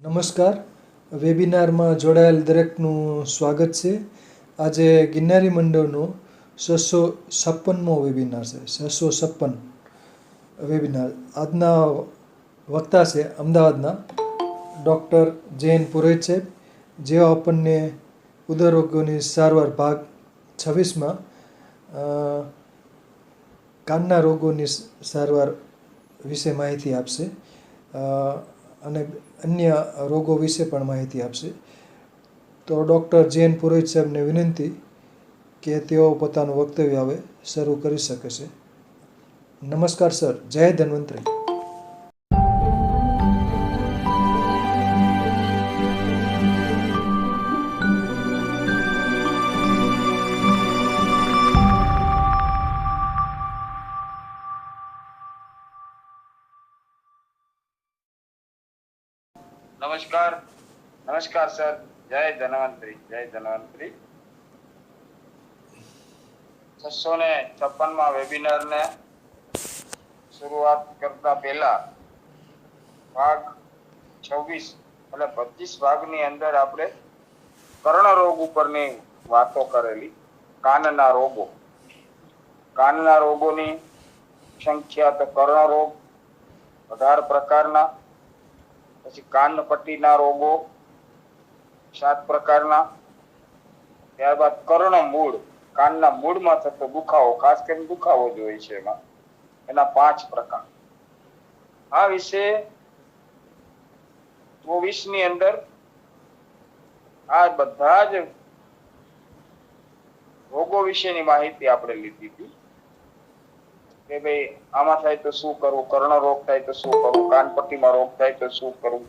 નમસ્કાર. વેબિનારમાં જોડાયેલ દરેકનું સ્વાગત છે. આજે ગિરનારી મંડળનો 656મો વેબિનાર છે. 656 વેબિનાર. આજના વક્તા છે અમદાવાદના ડૉક્ટર જયંત પુરોહિત સાહેબ, જેઓ આપણને ઉદરરોગોની સારવાર ભાગ 26માં કાનના રોગોની સારવાર વિશે માહિતી આપશે અને અન્ય રોગો વિશે પણ માહિતી આપશે. તો ડૉક્ટર જયંત પુરોહિત સાહેબને વિનંતી કે તેઓ પોતાનું વક્તવ્ય હવે શરૂ કરી શકે છે. નમસ્કાર સર. જય ધન્વંતરી. નમસ્કાર સર. જય ધન્વંતરી. 656માં વેબિનાર ને શરૂઆત કરતા પહેલા ભાગ 26 એટલે 25 ભાગની અંદર આપણે કર્ણરોગ ઉપરની વાતો કરેલી. કાનના રોગોની સંખ્યા તો કર્ણરોગ 18 પ્રકારના, પછી કાનપટ્ટીના રોગો 7 પ્રકારના, ત્યારબાદ કર્ણમૂળ, કાનના મૂળમાં થતો દુખાવો, ખાસ કરીને દુખાવો જ હોય છે એના 5 પ્રકાર. આ વિશે 24ની અંદર આ બધા જ રોગો વિશેની માહિતી આપણે લીધી હતી કે ભાઈ આમાં થાય તો શું કરવું, કર્ણરોગ થાય તો શું કરવું, કાનપટ્ટીમાં રોગ થાય તો શું કરવું,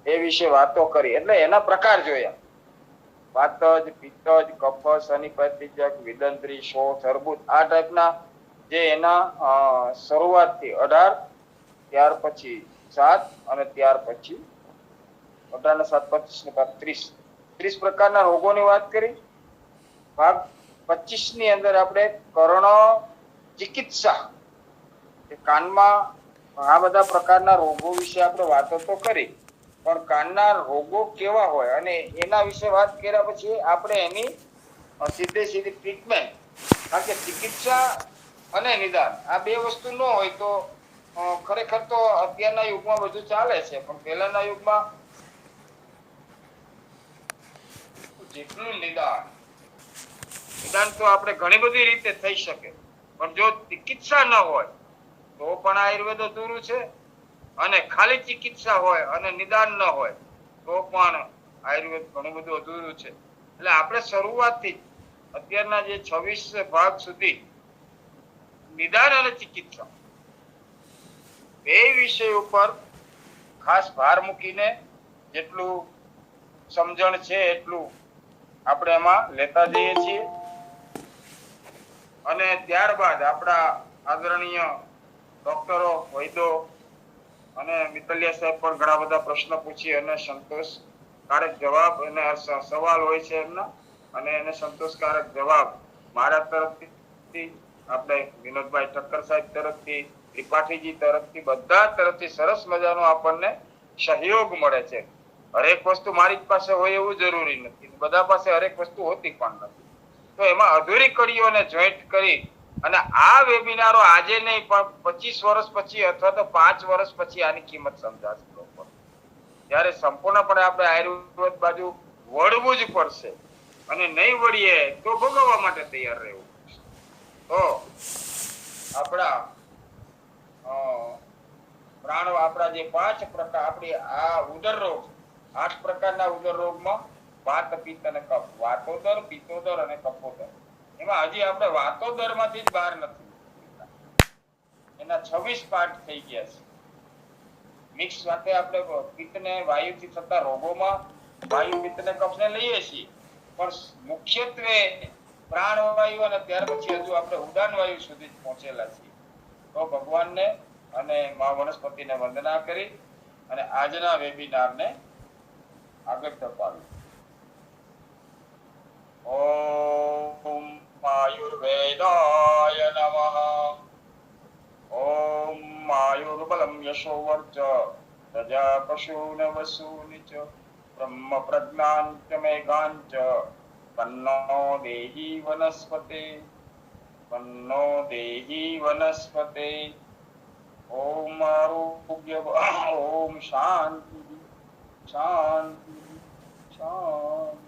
એ વિશે વાતો કરી. એટલે એના પ્રકાર જોયા: વાતજ, પિત્તજ, કફ, શનિપતિજક, વિદંત્રી, શોથ, અર્બુદ. આ ટાઈપના જે એના શરૂઆતથી 18, ત્યાર પછી 7 અને ત્યાર પછી 18 ને 7 25 ને 30 પ્રકારના રોગોની વાત કરી. ભાગ 25ની અંદર આપણે કર્ણ ચિકિત્સા, કાનમાં ઘણા બધા પ્રકારના રોગો વિશે આપણે વાતો તો કરી, પણ કાનના રોગો કેવા હોય અને એના વિશે વાત કર્યા પછી આપણે એની સીધી ટ્રીટમેન્ટ, કારણ કે ચિકિત્સા અને નિદાન આ બે વસ્તુ ન હોય તો ખરેખર તો અત્યારના યુગમાં બધું ચાલે છે, પણ પહેલાના યુગમાં જેટલું નિદાન તો આપણે ઘણી બધી રીતે થઈ શકે, પણ જો ચિકિત્સા ન હોય તો પણ આયુર્વેદ અધૂરું છે, અને ખાલી ચિકિત્સા હોય અને નિદાન ન હોય તો પણ આયુર્વેદ ઘણું બધું અધૂરું છે. એટલે આપણે શરૂઆતથી અત્યારના જે 26 ભાગ સુધી નિદાન અને ચિકિત્સા બે વિષય ઉપર ખાસ ભાર મૂકીને જેટલું સમજણ છે એટલું આપણે એમાં લેતા જઈએ છીએ. અને ત્યારબાદ આપણા આદરણીય ડોક્ટરો, વૈદ્યો અને મિત્તલિયા સાહેબ પણ ઘણા બધા પ્રશ્નો પૂછી અને સંતોષકારક જવાબ, અને સવાલ હોય છે એમના, અને એને સંતોષકારક જવાબ મારા તરફથી, આપણે વિનોદભાઈ ઠક્કર સાહેબ તરફથી, ત્રિપાઠીજી તરફથી, બધા તરફથી સરસ મજાનો આપણને સહયોગ મળે છે. હરેક વસ્તુ મારી પાસે હોય એવું જરૂરી નથી, બધા પાસે હરેક વસ્તુ હોતી પણ નથી. તો એમાં અધૂરી કડીઓને જોઈન્ટ કરી અને આ વેબિનારો આજે નહીં પણ 25 વર્ષ પછી અથવા તો 5 વર્ષ પછી આની કિંમત સમજાશે લોકો. ત્યારે સંપૂર્ણપણે આપણે આયુર્વેદ બાજુ વળવું જ પડશે, અને નહીં વળીએ તો ભોગવવા માટે તૈયાર રહેવું પડશે. તો આપણા આપણા જે 5 પ્રકાર, આપણી આ ઉદર રોગ, 8 પ્રકારના ઉદર રોગમાં વાત, પિત્ત અને કફ, વાતોદર, પિત્તોદર અને કફોદર. એમાં હજી આપણે વાતોદર માંથી જ બહાર નથી, એના 26 પાર્ટ થઈ ગયા છે. મિક્સ સાથે આપણે પિત્તને વાયુથી થતા રોગોમાં વાયુ, પિત્ત ને કફ ને લઈએ છીએ, પણ મુખ્યત્વે પ્રાણવાયુ અને ત્યાર પછી હજુ આપણે ઉદાન વાયુ સુધી પહોંચેલા છીએ. તો ભગવાનને અને મા વનસ્પતિને વંદના કરી અને આજના વેબિનારને આગળ ધપાવ્યું. ઓમ આયુર્વેદાય નમઃ. ઓમ આયુર્બલમ યશોવર્ચ પ્રજા પશૂન વસૂન ચ બ્રહ્મ પ્રજ્ઞાન ચ મેઘાન ચ તન્નો દેહી વનસ્પતે તન્નો દેહી વનસ્પતે ઓમ આરોગ્ય ઓમ શાંતિ શાંતિ શાંતિ.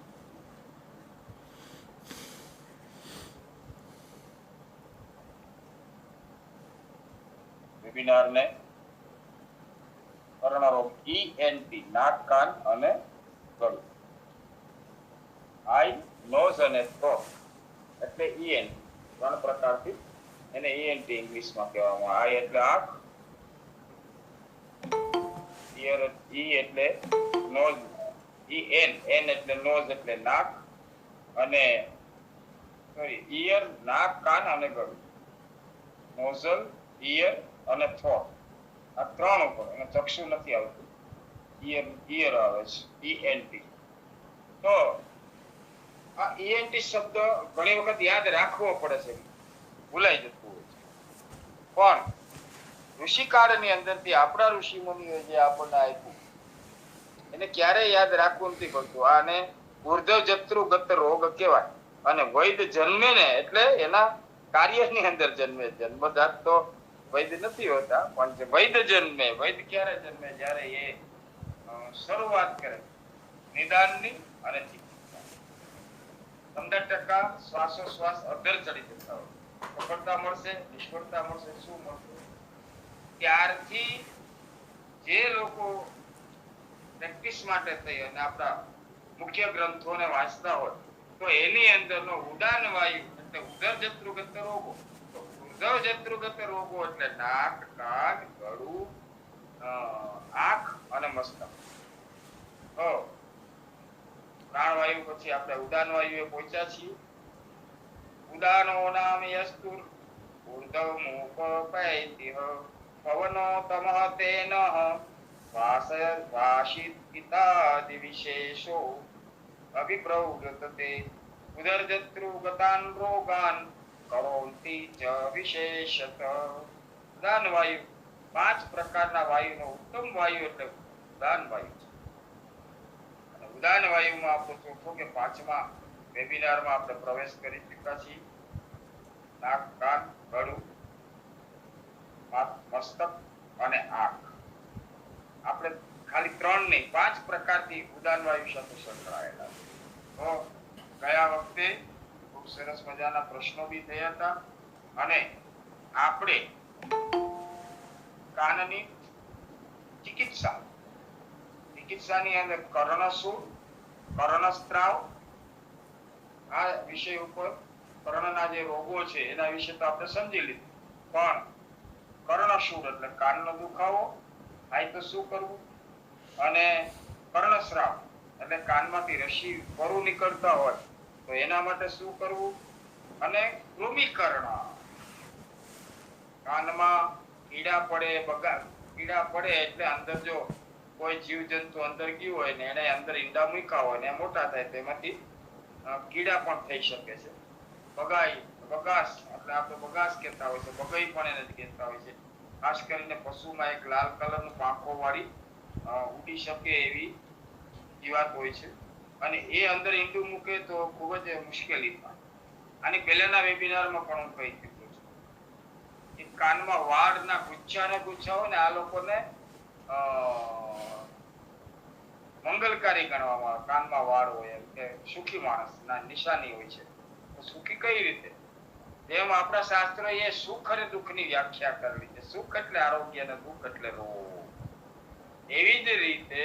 વેબિનાર ને કર્ણરોગ ENT નાક કાન અને ગળું, આઈ નોઝ અને થ્રોટ એટલે ENT ત્રણ પ્રકારથી એને ENT ઇંગ્લિશમાં કહેવામાં. આઈ એટલે આંખ, ઈયર ઈ એટલે નોઝ, EN એટલે નોઝ એટલે નાક અને ઈયર નાક કાન અને ગળું, નોઝલ ઈયર અને થ્રોટ આ ત્રણ ઉપર એને ચક્ષુ નથી આવતું, ઈયર આવે છે ENT. તો આ ENT શબ્દ ઘણી વખત યાદ રાખવો પડે છે, ભૂલાઈ જતું હોય છે. પણ ઋષિકાળની અંદરથી આપણા ઋષિ મુનિઓએ જે આપણને આપ્યું એને ક્યારેય યાદ રાખવું નથી પડતું. આને ઉર્ધ્વ જત્રુગત રોગ કહેવાય. અને વૈદ જન્મે ને એટલે એના કાર્યની અંદર જન્મે. જન્મજાત તો વૈદ નથી હોતા, પણ જે વૈદ જન્મે, વૈદ ક્યારે જન્મે? જ્યારે એ શરૂઆત કરે નિદાનની અને ચિકિત્સા. 15% શ્વાસોશ્વાસ અધર ચડી જતા હોય, સફળતા મળશે, નિષ્ફળતા મળશે, શું મળશે? ત્યારથી જે લોકો પ્રેક્ટિસ માટે થઈ અને આપણા મુખ્ય ગ્રંથોને વાંચતા હોય તો એની અંદરનો ઉડાન વાયુ એટલે ઉદર જત્રુગત રોગો, તો ઉદર જત્રુગત રોગો એટલે નાક, કાન, ગળું, આંખ અને મસ્તક. તો પ્રાણવાયુ પછી આપણે ઉદાન વાયુએ પહોંચ્યા છીએ. ઉદાનો નામ યસ્તુર ઉર્ધવ મુખ પૈતિહ પવનો તમઃ તેન વાસિત પિતાદિ વિશેષો અભિપ્રવૃતતે ઉદરજત્રુગતાન રોગાન કરોતિ ચ વિશેષત. ઉદાન વાયુ 5 પ્રકારના વાયુનો ઉત્તમ વાયુ એટલે ઉદાન વાયુ છે. અને ઉદાન વાયુમાં આપણે ચોથો કે 5મા વેબિનારમાં આપણે પ્રવેશ કરી ચૂક્યા છીએ. નાક, કાન, ગળું, મસ્તક અને આંખ. આપણે ખાલી 3 નહીં 5 પ્રકારથી ઉદાન વાયુ સાથે સંકળાયેલા છે. તો ગયા વખતે ખૂબ સરસ મજાના પ્રશ્નો બી થયા હતા અને આપણે કાનની ચિકિત્સાની અંદર કર્ણસૂળ, કર્ણસ્ત્રાવ આ વિષય ઉપર કર્ણના જે રોગો છે એના વિશે તો આપણે સમજી લીધું. પણ કર્ણસૂળ એટલે કાનનો દુખાવો થાય તો શું કરવું, અને કર્ણસ્રાવ એટલે કાનમાંથી રસી પરું નીકળતા હોય તો એના માટે શું કરવું, અને કૃમિકર્ણ કાનમાં કીડા પડે એટલે અંદર જો કોઈ જીવજંતુ અંદર ગયું હોય ને એને અંદર ઈંડા મૂક્યા હોય ને મોટા થાય તેમાંથી કીડા પણ થઈ શકે છે. બગાસ એટલે આપણે બગાસ કહેતા હોય છે, બગઈ પણ એને કહેતા હોય છે. ખાસ કરીને પશુમાં એક લાલ કલરનું પાંખો વાળી ઉડી શકે એવી જીવાત હોય છે અને એ અંદર ઈંડું મૂકે તો ખૂબ જ મુશ્કેલી થાય. આની પહેલાના વેબિનારમાં પણ હું કહી ચૂક્યો છું. એ કાનમાં વાળના ગુચ્છા હોય ને આ લોકોને મંગલકારી ગણવામાં આવે. કાનમાં વાળ હોય એમ કે સુખી માણસના નિશાની હોય છે. તો સુખી કઈ રીતે? એમ આપણા શાસ્ત્રોએ સુખ અને દુઃખની વ્યાખ્યા કરેલી છે. સુખ એટલે આરોગ્ય અને દુઃખ એટલે રોગ. એવી જ રીતે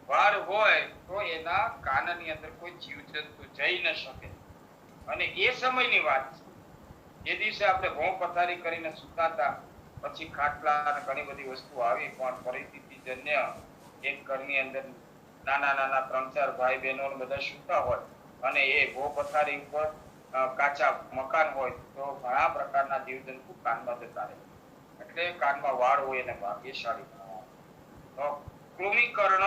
વાળ હોય તો એના કાનની અંદર કોઈ જીવજંતુ જઈ ન શકે. અને એ સમયની વાત છે. જે દિવસે આપણે ઘઉં પથારી કરીને સુતાતા, પછી ખાટલા અને ઘણી બધી વસ્તુ આવી, પણ પરિસ્થિતિજન્ય એક ઘરની અંદર નાના 3-4 ભાઈ બહેનો બધા સૂતા હોય અને એ ઘઉં પથારી ઉપર કાચા મકાન હોય તો ઘણા પ્રકારના જીવજંતુ કાનમાં જતા રહે. એટલે કાનમાં વાળ હોય એને ભાગ્યશાળી ગણવામાં. તો કૃમિકર્ણ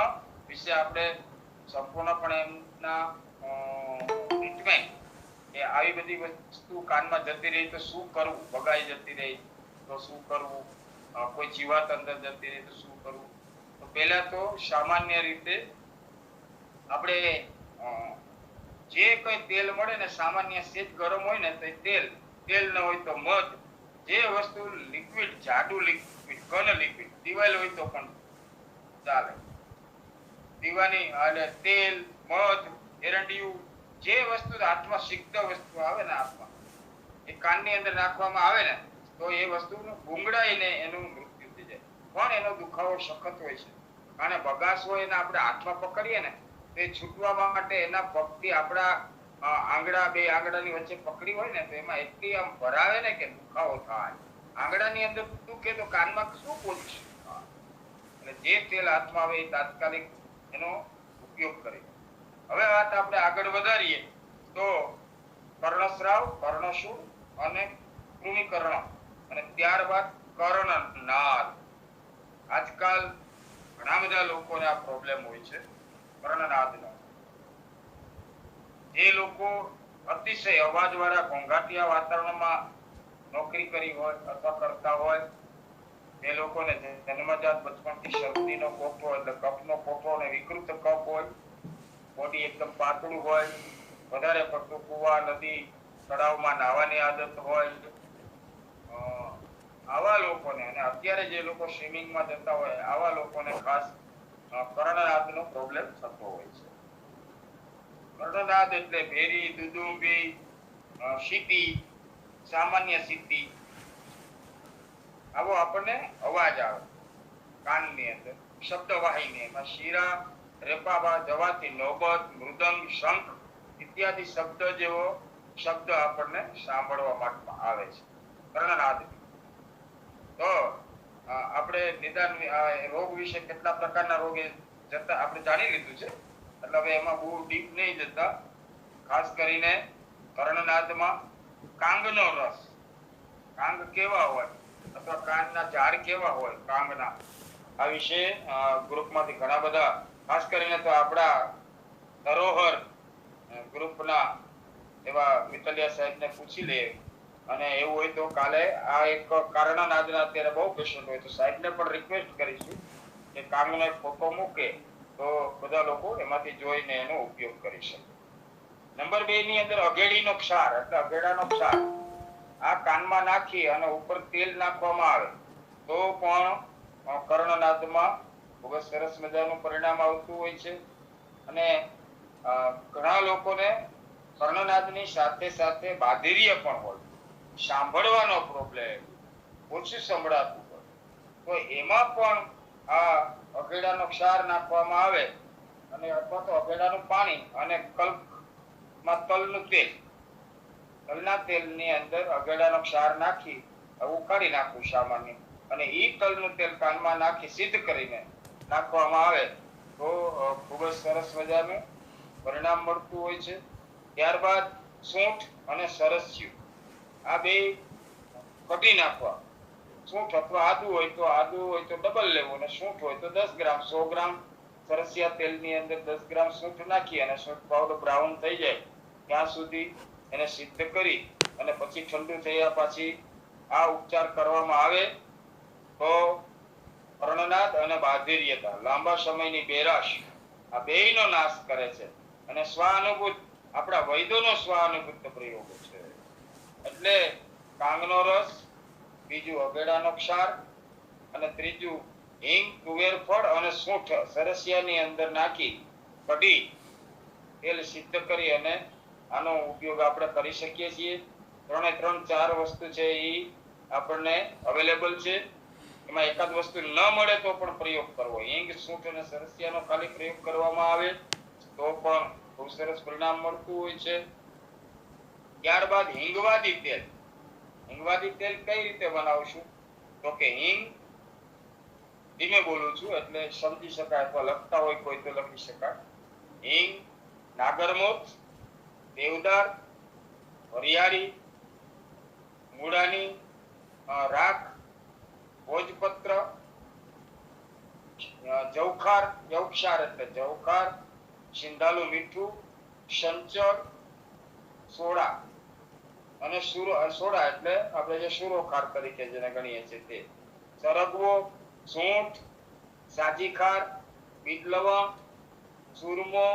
વિશે આપણે સંપૂર્ણપણે એમના ટ્રીટમેન્ટ એ આવી બધી વસ્તુ કાનમાં જતી રહી તો શું કરવું, બગાઈ જતી રહી તો શું કરવું, કોઈ જીવાત અંદર જતી રહે તો શું કરવું? તો પહેલા તો સામાન્ય રીતે આપણે જે કઈ તેલ મળે ને સામાન્ય સેજ ગરમ હોય ને તો તેલ ન હોય તો મધ, જે વસ્તુ લિક્વિડ, જાડુ લિક્વિડ, ઘન લિક્વિડ, દિવાલ હોય તો પણ ચાલે. દીવાની અને તેલ, મધ, એરંડિયું, જે વસ્તુ હાથમાં સિક્ત વસ્તુ આવે ને હાથમાં, એ કાનની અંદર નાખવામાં આવે ને તો એ વસ્તુ ગુંગળાઈને એનું મૃત્યુ થઈ જાય. પણ એનો દુખાવો સખત હોય છે. અને બગાસ હોય એને આપણે હાથમાં પકડીએ ને તે છૂટવા માટે એના પગથી આપણા આંગળા, બે આંગળાની વચ્ચે પકડી હોય ને તો એમાં એટલી આમ ભરાવે ને કે દુખાવો થાય. આંગળાની અંદર દુખે તો કાનમાં શું પોઝિશન થાય? એટલે જે તેલ હાથમાં આવે એ તાત્કાલિક એનો ઉપયોગ કરીએ. હવે વાત આપણે આગળ વધારીએ તો કર્ણસ્રાવ, કર્ણશૂળ અને કૃમિકર્ણ અને ત્યારબાદ કર્ણનાદ. આજકાલ ઘણા બધા લોકોને આ પ્રોબ્લેમ હોય છે કર્ણનાદનો. જે લોકો અતિશય અવાજવાળા ઘોંઘાટિયા વાતાવરણમાં નોકરી કરી હોય અથવા કરતા હોય, એ લોકોને જન્મજાત બચપણથી શરદીનો કોઠો એટલે કફનો કોઠો અને વિકૃત કફ હોય, બોડી એકદમ પાતળું હોય, વધારે પડતું કુવા, નદી, તળાવમાં નાહવાની આદત હોય, આવા લોકોને, અને અત્યારે જે લોકો સ્વિમિંગમાં જતા હોય આવા લોકોને ખાસ કર્ણનાદનો પ્રોબ્લેમ થતો હોય છે. કર્ણનાદ એટલે ભેરી, દુદુંબી, સીટી, સામાન્ય સીટી, આવો આપણને અવાજ આવે કાનની અંદર, શબ્દવાહિની. એમાં શીરા, રેપાબા જવાથી નોબત, મૃદંગ, શંખ ઇત્યાદિ શબ્દ જેવો શબ્દ આપણને સાંભળવા આવે છે કર્ણનાદ. તો આપણે નિદાન રોગ વિશે કેટલા પ્રકારના રોગ જતા આપણે જાણી લીધું છે, એટલે હવે એમાં બહુ ડીપ નહીં જતા. ખાસ કરીને કર્ણનાદમાં કાંગનો રસ, કાંગ કેવા હોય અથવા કાનના ઝાડ કેવા હોય કાંગના, આ વિશે ગ્રુપમાંથી ઘણા બધા, ખાસ કરીને તો આપણા ધરોહર ગ્રુપના એવા મિતલિયા સાહેબને પૂછી લે, અને એવું હોય તો કાલે આ એક કર્ણનાદના અત્યારે બહુ પેશન્ટ હોય તો સાહેબને પણ રિક્વેસ્ટ કરીશું કે કાંગનો એક ફોટો મૂકે તો બધા લોકો એમાંથી જોઈને એનો ઉપયોગ કરી શકે. નંબર 2 ની અંદર અઘેડીનો ક્ષાર એટલે અઘેડાનો ક્ષાર. આ કાનમાં નાખી અને ઉપર તેલ નાખવામાં આવે તો પણ કર્ણનાદમાં ખૂબ જ સરસ મજાનું પરિણામ આવતું હોય છે. અને ઘણા લોકોને કર્ણનાદની સાથે સાથે બાધિર્ય પણ હોય, સાંભળવાનો પ્રોબ્લેમ, ઓછું સંભળાતું હોય, તો એમાં પણ આ અઘેડાનો ક્ષાર નાખવામાં આવે, અને અથવા તો અઘેડાનું પાણી અને કલ્પમાં તલનું તેલ, તલના તેલની અંદર અઘેડાનો ક્ષાર નાખી ઉકાળી નાખવું સામાન્ય, અને ઈ તલનું તેલ કાનમાં નાખી સિદ્ધ કરીને નાખવામાં આવે તો ખૂબ જ સરસ મજાનું પરિણામ મળતું હોય છે. ત્યારબાદ સૂંઠ અને સરસ્યું, આ બે કઢી નાખવા. સૂંઠ અથવા આદુ હોય તો ડબલ લેવું, અને સૂંઠ હોય તો 10 ગ્રામ, 100 ગ્રામ સરસિયા તેલની અંદર 10 ગ્રામ સૂંઠ નાખી અને સૂંઠ પાવડર બ્રાઉન થઈ જાય ત્યાં સુધી એને સિદ્ધ કરી અને પછી ઠંડુ થયા પછી આ ઉપચાર કરવામાં આવે તો કર્ણનાદ અને બાધિર્યતા, લાંબા સમયની બેરાશ, આ બેયનો નાશ કરે છે. અને સ્વાનુભૂત, આપણા વૈદ્યોનો સ્વાનુભૂત પ્રયોગો છે. એટલે કાંગનો રસ, બીજું અઘેડાનો ક્ષાર, અને ત્રીજું હિંગ, તુવેર ફળ અને સૂંઠ સરસિયાની અંદર નાખી કઢી તેલ સિદ્ધ કરી અને આનો ઉપયોગ આપણે કરી શકીએ છીએ. 3 વસ્તુ છે એ આપણને અવેલેબલ છે. એમાં એકાદ વસ્તુ ન મળે તો પણ પ્રયોગ કરવો. હિંગ, સૂંઠ અને સરસિયાનો ખાલી પ્રયોગ કરવામાં આવે તો પણ ખૂબ સરસ પરિણામ મળતું હોય છે. ત્યારબાદ હિંગવાદી તેલ. હિંગવાદી તેલ કઈ રીતે બનાવશું તો કે હિંગ, ધીમે બોલું છું એટલે સમજી શકાય, અથવા લખતા હોય કોઈ તો લખી શકાય. હિંગ, નાગરમોથ, દેવદાર, વરિયાળી, મૂળાની રાખ, ભોજપત્ર, જવખાર, જવક્ષાર એટલે જવખાર, સિંધાલું મીઠું, સંચળ, સોડા અને સોડા એટલે આપણે જે સુરોખાર તરીકે જેને ગણીએ છીએ તે, સરગવો, સૂંઠ, સાજી ખાર, બીટ લવંગ, સુરમો,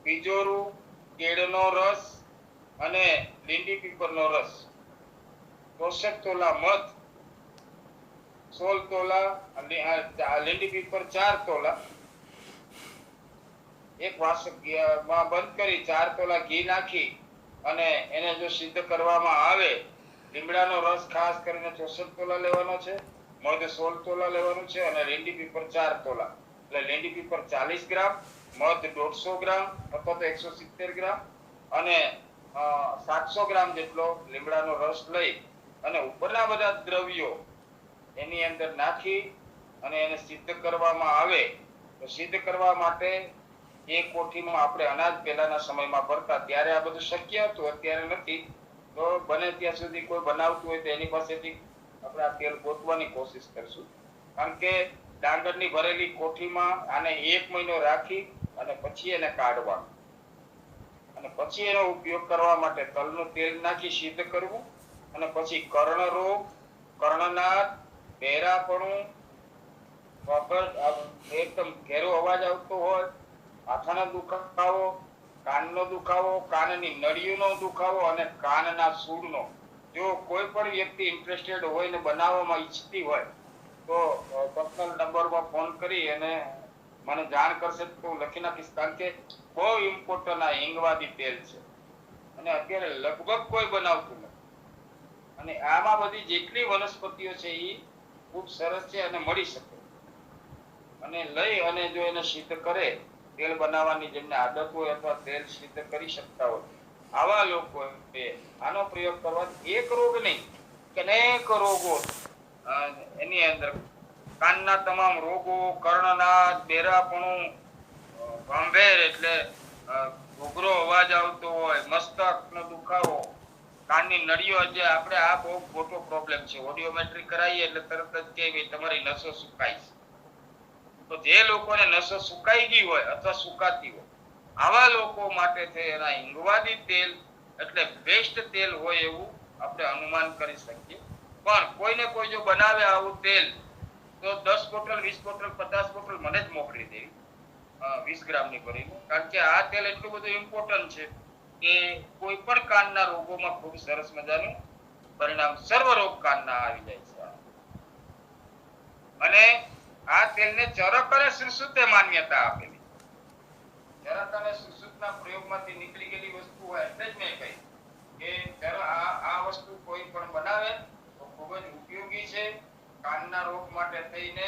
બીજોરું, કેળનો રસ અને લીંડી પીપરનો રસ, 64 તોલા મધ, 16 તોલા લીંડી પીપર 4 તોલા, એક વાસણમાં બંધ કરી 4 તોલા ઘી નાખી અને એને જો સિદ્ધ કરવામાં આવે, લીમડાનો રસ ખાસ કરીને 64 તોલા લેવાનો છે, મધ 16 તોલા લેવાનું છે અને લીંડી પીપર 4 તોલા, એટલે લીંડી પીપર 40 ગ્રામ, મધ 150 ગ્રામ અથવા તો 170 ગ્રામ અને 700 ગ્રામ જેટલો લીમડાનો રસ લઈ અને ઉપરના બધા દ્રવ્યો એની અંદર નાખી અને એને સિદ્ધ કરવામાં આવે. તો સિદ્ધ કરવા માટે એક કોઠીમાં આપણે અનાજ પહેલાના સમયમાં ભરતા ત્યારે આ બધું શક્ય હતું, અત્યારે નથી. તો બને ત્યાં સુધી કોઈ બનાવતું હોય તો એની પાસેથી આપણે આ તેલ ગોતવાની કોશિશ કરશું, કારણ કે ડાંગરની ભરેલી કોઠીમાં આને 1 મહિનો રાખી અને પછી એને કાઢવાનું અને પછી એનો ઉપયોગ કરવા માટે તલનું તેલ નાખી સિદ્ધ કરવું અને પછી કર્ણરોગ, કર્ણનાદ, બહેરાપણું, એકદમ ઘેરો અવાજ આવતો હોય, માથાનો દુખાવો, કાનનો દુખાવો, કાનની નળીઓનો દુખાવો અને કાનના સૂળનો, જો કોઈ પણ વ્યક્તિ ઇન્ટરેસ્ટેડ હોય ને બનાવવામાં ઈચ્છતી હોય તો પર્સનલ નંબરમાં ફોન કરી અને મને જાણ કરશે તો હું લખી નાખીશ, કારણ કે બહુ ઇમ્પોર્ટન્ટ આ હિંગવાદી તેલ છે અને અત્યારે લગભગ કોઈ બનાવતું નથી. અને આમાં બધી જેટલી વનસ્પતિઓ છે એ ખૂબ સરસ છે અને મળી શકે અને લઈ અને જો એને સિદ્ધ કરે, તેલ બનાવવાની જેમને આદત હોય અથવા તેલ સિદ્ધ કરી શકતા હોય, આવા લોકો આનો પ્રયોગ કરવાથી એક રોગ નહીં, અનેક રોગો એની અંદર, કાનના તમામ રોગો, કર્ણનાદ, બહેરાપણું, ગંભીર એટલે ઘૂઘરો અવાજ આવતો હોય, મસ્તકનો દુખાવો, કાનની નળીઓ, જે આપણે આ બહુ મોટો પ્રોબ્લેમ છે, ઓડિયોમેટ્રી કરાવીએ એટલે તરત જ કે તમારી નસો સુકાઈ છે. તો જે લોકોને નસો સુકાઈ ગઈ હોય અથવા સુકાતી હોય, આવા લોકો માટે એના હિંગવાદી તેલ એટલે બેસ્ટ તેલ હોય એવું આપણે અનુમાન કરી શકીએ. પણ કોઈને કોઈ જો બનાવે આવું તેલ તો 10 બોટલ, 20 બોટલ, 50 બોટલ મને જ મોકલી દેવી, 20 ગ્રામની ભરીને, કારણ કે આ તેલ એટલું બધું ઇમ્પોર્ટન્ટ છે કે કોઈ પણ કાનના રોગોમાં ખૂબ સરસ મજાનું પરિણામ, સર્વ રોગ કાનના આવી જાય છે. અને આ તેલને ચરક અને સુશ્રુતે માન્યતા આપેલી. ચરક અને સુશ્રુતના પ્રયોગમાંથી નીકળી ગયેલી વસ્તુ હોય એટલે જ મેં કહી કે આ વસ્તુ કોઈ પણ બનાવે તો ખૂબ જ ઉપયોગી છે. કાનના રોગ માટે થઈને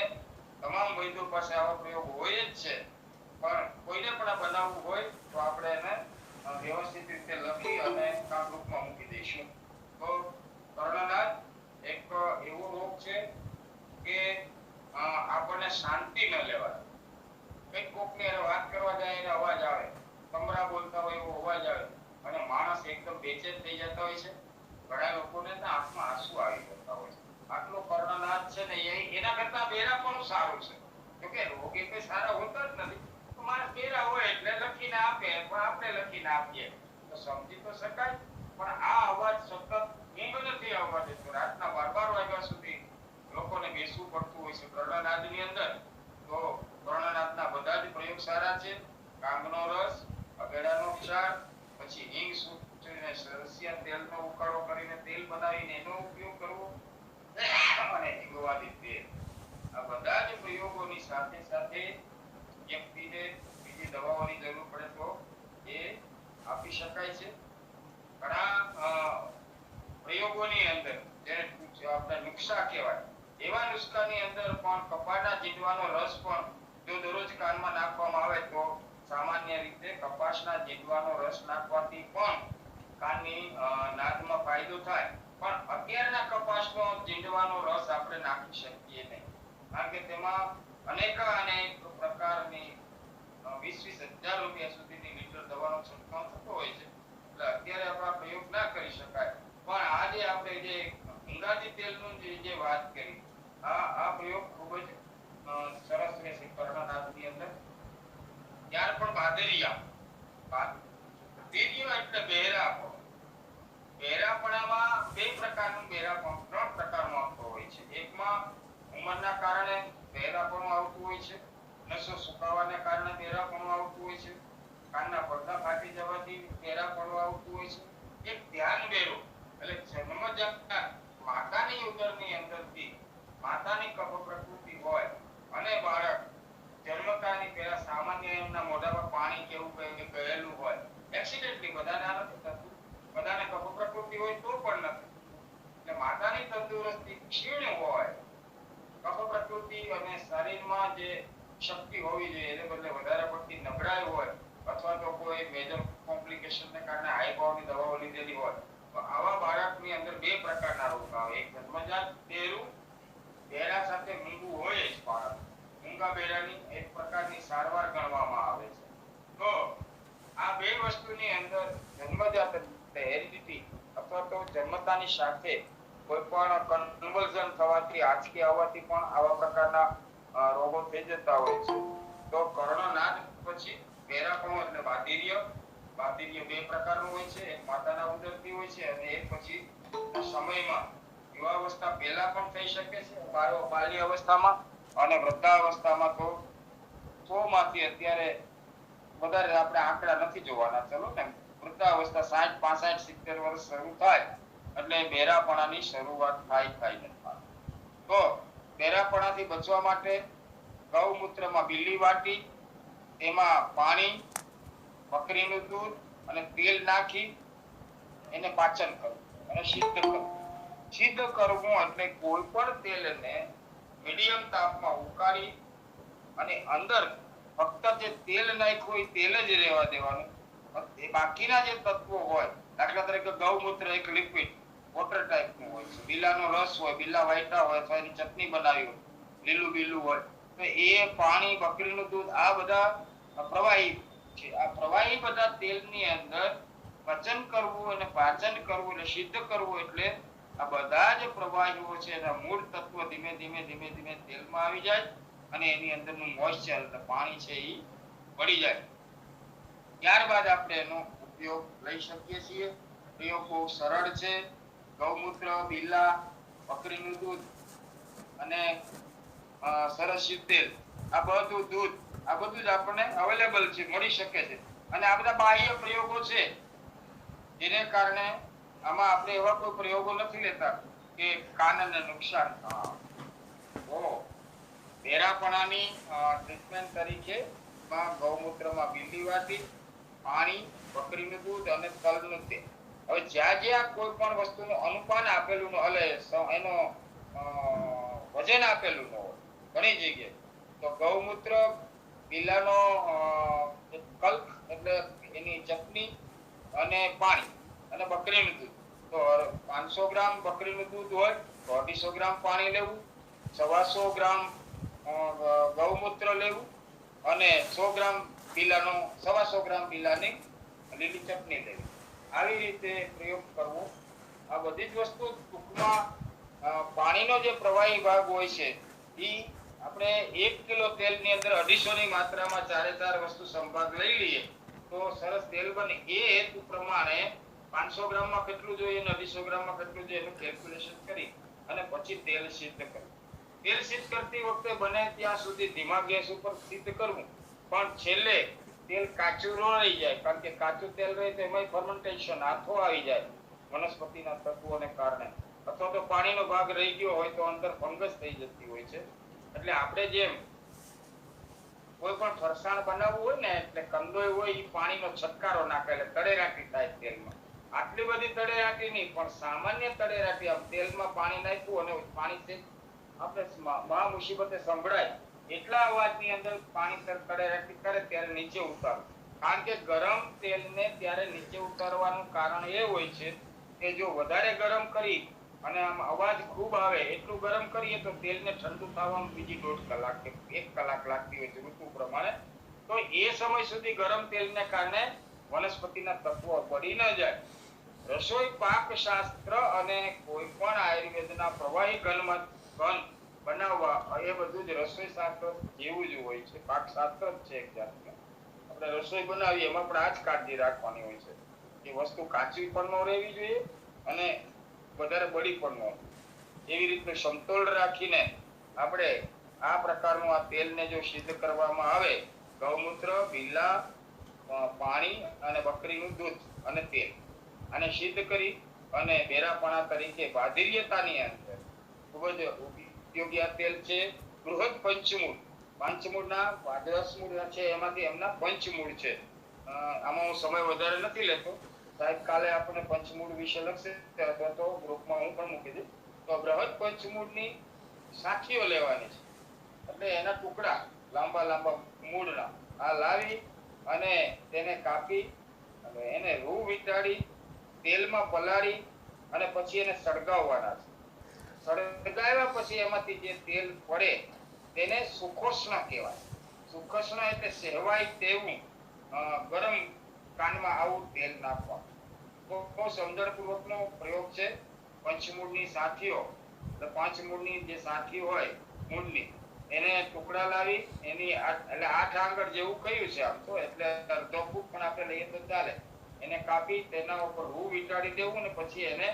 તમામ વૈદ્યો પાસે આવો પ્રયોગ હોય જ છે, પણ કોઈને પણ આ બનાવવું હોય તો આપણે એને વ્યવસ્થિત રીતે લખી અને કાગળમાં મૂકી દઈશું. તો કર્ણનાદ એક એવો રોગ છે કે આપણને શાંતિ ન લેવાય. કઈક કોકની વાત કરવા જાય એને અવાજ આવે, કમરા બોલતા હોય એવો અવાજ આવે અને માણસ એકદમ બેચેન થઈ જતા હોય છે. ઘણા લોકોને આંખમાં આંસુ આવી જતા હોય છે. આટલો કર્ણનાદ છે ને એના કરતા બહેરાપણું સારું છે. જોકે રોગ એ કઈ સારા હોતા જ નથી, તો માણસ બહેરા હોય એટલે લખીને આપે, પણ આપણે લખીને આપીએ તો સમજી તો શકાય. પણ આ અવાજ સતત ઊંઘ નથી આવવા દેતો, રાતના 12 વાગ્યા સુધી લોકોને બેસવું પડતું હોય છે કર્ણનાદની અંદર. તો કર્ણનાદના બધા જ પ્રયોગ સારા છે. કાંગનો રસ, અગેડાનો ક્ષાર, પછી હિંગ સૂંઠને સરસિયા તેલનો ઉકાળો કરીને તેલ બનાવીને એનો ઉપયોગ કરવો અને હિંગવાદી તેલ, આ બધા જ પ્રયોગોની સાથે સાથે વ્યક્તિને બીજી દવાઓની જરૂર પડે તો એ આપી શકાય છે. ઘણા પ્રયોગોની અંદર જેને આપણે નુસ્ખા કહેવાય, એવા નુસ્ખાની અંદર પણ કપાસના જીંડવાનો રસ પણ જો દરરોજ કાનમાં નાખવામાં આવે તો સામાન્ય રીતે કપાસના જીંડવાનો રસ નાખવાથી પણ કાનની નાદમાં ફાયદો થાય. પણ અત્યારના કપાસનો જીંડવાનો રસ આપણે નાખી શકીએ નહીં, કારણ કે તેમાં અનેક પ્રકારની 20,000 રૂપિયા સુધીની લીટર દવાનો છંટકાવ થતો હોય છે, એટલે અત્યારે આપણા પ્રયોગ ના કરી શકાય. પણ આજે આપણે જે હિંગાદી તેલનું જે વાત કરી, આ પ્રયોગ ખૂબ જ સરસ રહેશે કર્ણનાદની અંદર. ત્યાર પણ બાદેરિયા એટલે બહેરાપણું. બહેરાપણામાં 2 પ્રકારનું બહેરાપણું, 3 પ્રકારનું આવતો હોય છે. એકમાં ઉંમરના કારણે બહેરાપણું આવતું હોય છે, નસો સુકાવાના કારણે બહેરાપણું આવતું હોય છે, કાનના પડદા ફાટી જવાથી બહેરાપણું આવતું હોય છે. એક ધ્યાન બેરો એટલે જન્મજાત માતાની ઉદરની અંદરથી માતાની કફ પ્રકૃતિ હોય અને બાળક જન્મતાની પહેલા સામાન્ય એમના મોઢામાં પાણી કેવું કંઈ ગયેલું હોય, એક્સિડન્ટલી બધાને નથી થતું, બધાને કફ પ્રકૃતિ હોય તો પણ નથી. એટલે માતાની તંદુરસ્તી ક્ષીણ હોય, કફ પ્રકૃતિ અને શરીરમાં જે શક્તિ હોવી જોઈએ એને બદલે વધારે પડતી નબળાઈ હોય અથવા તો કોઈ મેજર કોમ્પ્લિકેશનને કારણે હાઈ પાવરની દવાઓ લીધેલી હોય, તો આવા બાળકની અંદર બે પ્રકારના રોગ આવે. એક જન્મજાત બહેરું, બહેરા સાથે મૂંગું હોય જ બાળક, મૂંગા બહેરાની એક પ્રકારની સારવાર ગણવામાં આવે છે. તો આ બે વસ્તુની અંદર જન્મજાત હેરિડિટી અથવા તો જન્મતાની સાથે કોઈ પણ કન્વર્ઝન થવાથી આંચકી આવવાથી પણ આવા પ્રકારના રોગો થઈ જતા હોય છે. તો કર્ણનાદ પછી બહેરાપણું એટલે બાધિર્ય બે પ્રકારનું હોય છે. એક માતાના ઉદરથી હોય છે અને એક પછી સમયમાં યુવાવસ્થા પહેલા પણ થઈ શકે છે, બાલ્ય અવસ્થામાં અને વૃદ્ધાવસ્થામાં. તો 100 માંથી અત્યારે વધારે આપણે આંકડા નથી જોવાના, ચલો ને વૃદ્ધાવસ્થા 60, 65, 70 વર્ષ શરૂ થાય એટલે બહેરાપણાની શરૂઆત થાય. તો બહેરાપણાથી બચવા માટે ગૌમૂત્રમાં બીલી વાટી, એમાં પાણી, બકરીનું દૂધ અને તેલ નાખી એને પાચન કરવું અને સિદ્ધ કરવું. સિદ્ધ કરવું એટલે કોઈ પણ તેલને મીડિયમ તાપમાં ઉકાળી અને અંદર ફક્ત જે તેલ નાખ્યું હોય તેલ જ રહેવા દેવાનું. બાકીના જે તત્વો હોય, દાખલા તરીકે ગૌમૂત્ર એક લિક્વિડ વોટર ટાઈપનું હોય છે, બિલાનો રસ હોય, બિલા વાયટા હોય અથવા એની ચટણી બનાવી હોય, લીલું હોય, તો એ પાણી, બકરીનું દૂધ આ બધા પ્રવાહી છે. આ પ્રવાહી બધા તેલની અંદર પચન કરવું અને પાચન કરવું એટલે સિદ્ધ કરવું એટલે આ બધા જ પ્રવાહીઓ છે એના મૂળ તત્વો ધીમે ધીમે તેલમાં આવી જાય અને એની અંદરનું મોઇસ્ચર એટલે પાણી છે એ વળી જાય. ત્યારબાદ આપણે એનો ઉપયોગ લઈ શકીએ છીએ. પ્રયોગ બહુ સરળ છે. ગૌમૂત્ર, બિલા, બકરીનું દૂધ અને સરસ્યું તેલ, આ બધું દૂધ, આ બધું જ આપણને અવેલેબલ છે, મળી શકે છે. અને આ બધા બાહ્ય પ્રયોગો છે જેને કારણે આમાં આપણે એવા કોઈ પ્રયોગો નથી લેતા કે કાનને નુકસાન થાય. તો બહેરાપણાની ટ્રીટમેન્ટ તરીકે ગૌમૂત્રમાં બીલી વાટી, પાણી, બકરીનું દૂધ અને તલનું તેલ. હવે જ્યાં કોઈ પણ વસ્તુનું અનુપાન આપેલું એનો વજન આપેલું ન હોય ઘણી જગ્યાએ, તો ગૌમૂત્ર, બિલાનો કલ્ક એટલે એની ચટણી અને પાણી અને બકરીનું દૂધ, તો 500 ગ્રામ બકરીનું દૂધ હોય તો 250 ગ્રામ પાણી લેવું, 125 ગ્રામ ગૌમૂત્ર લેવું અને 100 ગ્રામ બિલાનો 125 ગ્રામ બિલાની લીલી ચટણી લેવી. આવી રીતે પ્રયોગ કરવો. આ બધી જ વસ્તુ ટૂંકમાં પાણીનો જે પ્રવાહી ભાગ હોય છે એ આપણે 1 કિલો તેલની અંદર 250 ની માત્રામાં 4 વસ્તુ સંભાગ લઈ લઈએ તો સરસ તેલ બને. એ હેતુ પ્રમાણે 500 ગ્રામમાં કેટલું જોઈએ અને 250 ગ્રામમાં કેટલું જોઈએ એનું કેલ્ક્યુલેશન કરી અને પછી તેલ સિદ્ધ કરવું. તેલ સિદ્ધ કરતી વખતે બને ત્યાં સુધી ધીમા ગેસ ઉપર સિદ્ધ કરવું, પણ છેલ્લે તેલ કાચું ન રહી જાય, કારણ કે કાચું તેલ રહે તો એમાં ફર્મેન્ટેશન, આથો આવી જાય વનસ્પતિના તત્વોને કારણે, અથવા તો પાણીનો ભાગ રહી ગયો હોય તો અંદર ફંગસ થઈ જતી હોય છે. એટલે આપણે જેમ કોઈ પણ ફરસાણ બનાવવું હોય ને એટલે કંદોય હોય એ પાણીનો છટકારો નાખે એટલે તળેરાટી થાય તેલમાં. આટલી બધી તળેરાટી નહીં, પણ સામાન્ય તળેરાટી. આમ તેલમાં પાણી નાખ્યું અને પાણી છે આપણે મહા મુસીબતે સંભળાય એટલા અવાજની અંદર પાણી તળેરાટી કરે ત્યારે નીચે ઉતારો. કારણ કે ગરમ તેલને ત્યારે નીચે ઉતારવાનું કારણ એ હોય છે કે જો વધારે ગરમ કરી અને આમ અવાજ ખૂબ આવે એટલું ગરમ કરીએ તો તેલને ઠંડુ થવામાં બીજી 1.5 કલાક કે 1 કલાક લાગતી હોય છે ઋતુ પ્રમાણે. તો એ સમય સુધી ગરમ તેલને કારણે વનસ્પતિના તત્વો બળી ન જાય. રસોઈ પાક શાસ્ત્ર અને કોઈ પણ આયુર્વેદના પ્રવાહી ઘન બનાવવા એ બધું જ રસોઈ શાસ્ત્ર જેવું જ હોય છે. પાક શાસ્ત્ર જ છે એક જાતનું. આપણે રસોઈ બનાવીએ એમાં પણ આ જ કાળજી રાખવાની હોય છે કે વસ્તુ કાચી પણ ન રહેવી જોઈએ અને વધારે બળી પણ ન. એવી રીતે સમતોલ રાખીને આપણે આ પ્રકારનું આ તેલને જો સિદ્ધ કરવામાં આવે, ગૌમૂત્ર, બિલ્લા, પાણી અને બકરીનું દૂધ અને તેલ, આને સિદ્ધ કરી અને બેરાપણા તરીકે બાધિર્યતાની અંદર ખૂબ જ ઉપયોગી આ તેલ છે. બૃહદ પંચમૂળ, પંચમૂળના 10 મૂળ છે, એમાંથી એમના પંચમૂળ છે. આમાં હું સમય વધારે નથી લેતો, સાહેબ કાલે આપણે પંચમૂળ વિશે લખશે અથવા તો ગ્રુપમાં હું પણ મૂકી દઈશ. તો બૃહદ પંચમૂળની સાખીઓ લેવાની છે, એટલે એના ટુકડા લાંબા લાંબા મૂળના આ લાવી અને તેને કાપી અને એને રૂ વીંટાળી તેલમાં પલાળી અને પછી એને સળગાવવાના છે. સળગાવ્યા પછી એમાંથી જે તેલ પડે તેને સુખોષ્ણ કહેવાય. સુખોષ્ણ એટલે સહેવાય તેવું ગરમ કાનમાં આવું તેલ નાખવા. તો સમજણપૂર્વકનો પ્રયોગ છે. પંચમૂળની સાથીઓ, એટલે 5 મૂળની જે સાથી હોય મૂળની, એને ટુકડા લાવી એની એટલે 8 આંગળ જેવું કહ્યું છે આમ તો, એટલે અડધો ફૂટ પણ આપણે લઈએ તો ચાલે. એને કાપી તેના ઉપર રૂ વીંટાળી દેવું ને પછી એને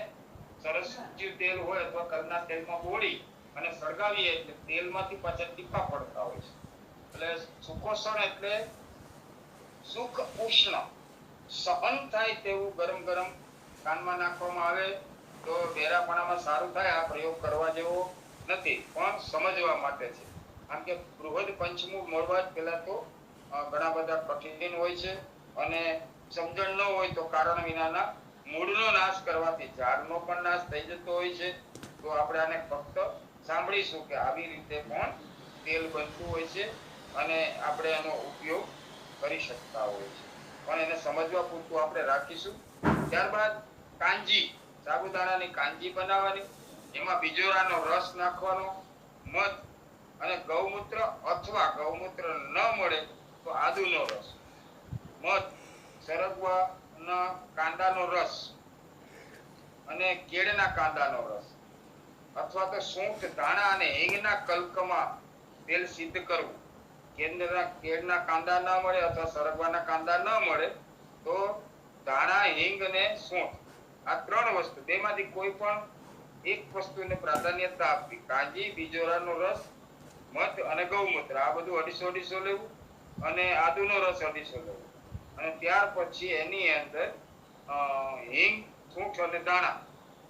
સરસ તેલ હોય અથવા તલના તેલમાં બોળી અને સળગાવીએ એટલે તેલમાંથી પાછા ટીપા પડતા હોય છે. એટલે સુકોષણ એટલે સુખ ઉષ્ણ, સહન થાય તેવું ગરમ ગરમ કાનમાં નાખવામાં આવે તો બેરાપણામાં સારું થાય. આ પ્રયોગ કરવા જેવો નથી, પણ સમજવા માટે છે. કારણ કે બૃહદ પંચમૂળ મળવા જ પહેલા તો ઘણા બધા કઠિન હોય છે અને સમજણ ન હોય તો કારણ વિનાના મૂળનો નાશ કરવાથી ઝાડનો પણ નાશ થઈ જતો હોય છે. તો આપણે આને ફક્ત સાંભળીશું કે આવી રીતે પણ તેલ બનતું હોય છે અને આપણે એનો ઉપયોગ કરી શકતા હોય છે, પણ એને સમજવા પૂરતું આપણે રાખીશું. ત્યારબાદ કાંજી, સાબુદાણાની કાંજી બનાવવાની, એમાં બિજોરાનો રસ નાખવાનો, મધ અને ગૌમૂત્ર અથવા ગૌમૂત્ર ન મળે તો આદુનો રસ, મધ, સરગવાના કાંદાનો રસ અને કેળના કાંદાનો રસ અથવા તો સૂંઠ, ધાણા અને હિંગના કલ્કમાં તેલ સિદ્ધ કરવું. કેળના કાંદા ન મળે અથવા સરગવાના કાંદા ન મળે તો ધાણા, હિંગ અને સૂંઠ, આ 3 વસ્તુ, તેમાંથી કોઈ પણ એક વસ્તુને પ્રાધાન્યતા આપવી. કાંજી, બિજોરાનો રસ, મધ અને ગૌમૂત્ર, આ બધું 250 લેવું અને આદુનો રસ 250 લેવું. અને ત્યાર પછી એની અંદર હિંગ, સૂંઠ અને દાણા,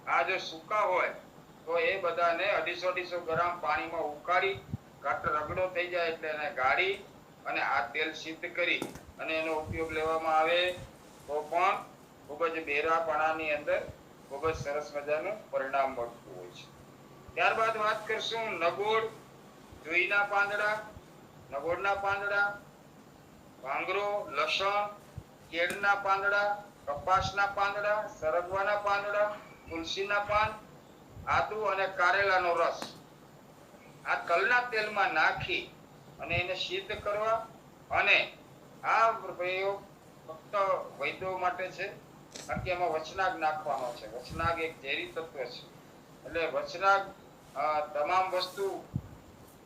આ જો સૂકા હોય તો એ બધાને 250 ગ્રામ પાણીમાં ઉકાળી ઘાટ રગડો થઈ જાય એટલે એને ગાળી અને આ તેલ સિદ્ધ કરી અને એનો ઉપયોગ લેવામાં આવે તો પણ ખૂબ જ બેરાપણાની અંદર ખૂબ જ સરસ મજાનું પરિણામ મળતું હોય છે. ત્યારબાદ વાત કરશું નગોડ, જોઈના પાંદડા, નગોડના પાંદડા, ભાંગરો, લસણ, કેળના પાંદડા, કપાસના પાંદડા, સરગવાના પાંદડા, તુલસીના પાન, આદુ અને કારેલાનો રસ આ તલના તેલમાં નાખી અને એને સિદ્ધ કરવા. અને આ પ્રયોગ ફક્ત વૈદ્યો માટે છે, કારણ કે એમાં વચનાગ નાખવાનો છે. વચનાગ એક ઝેરી તત્વ છે, એટલે વચનાગ તમામ વસ્તુ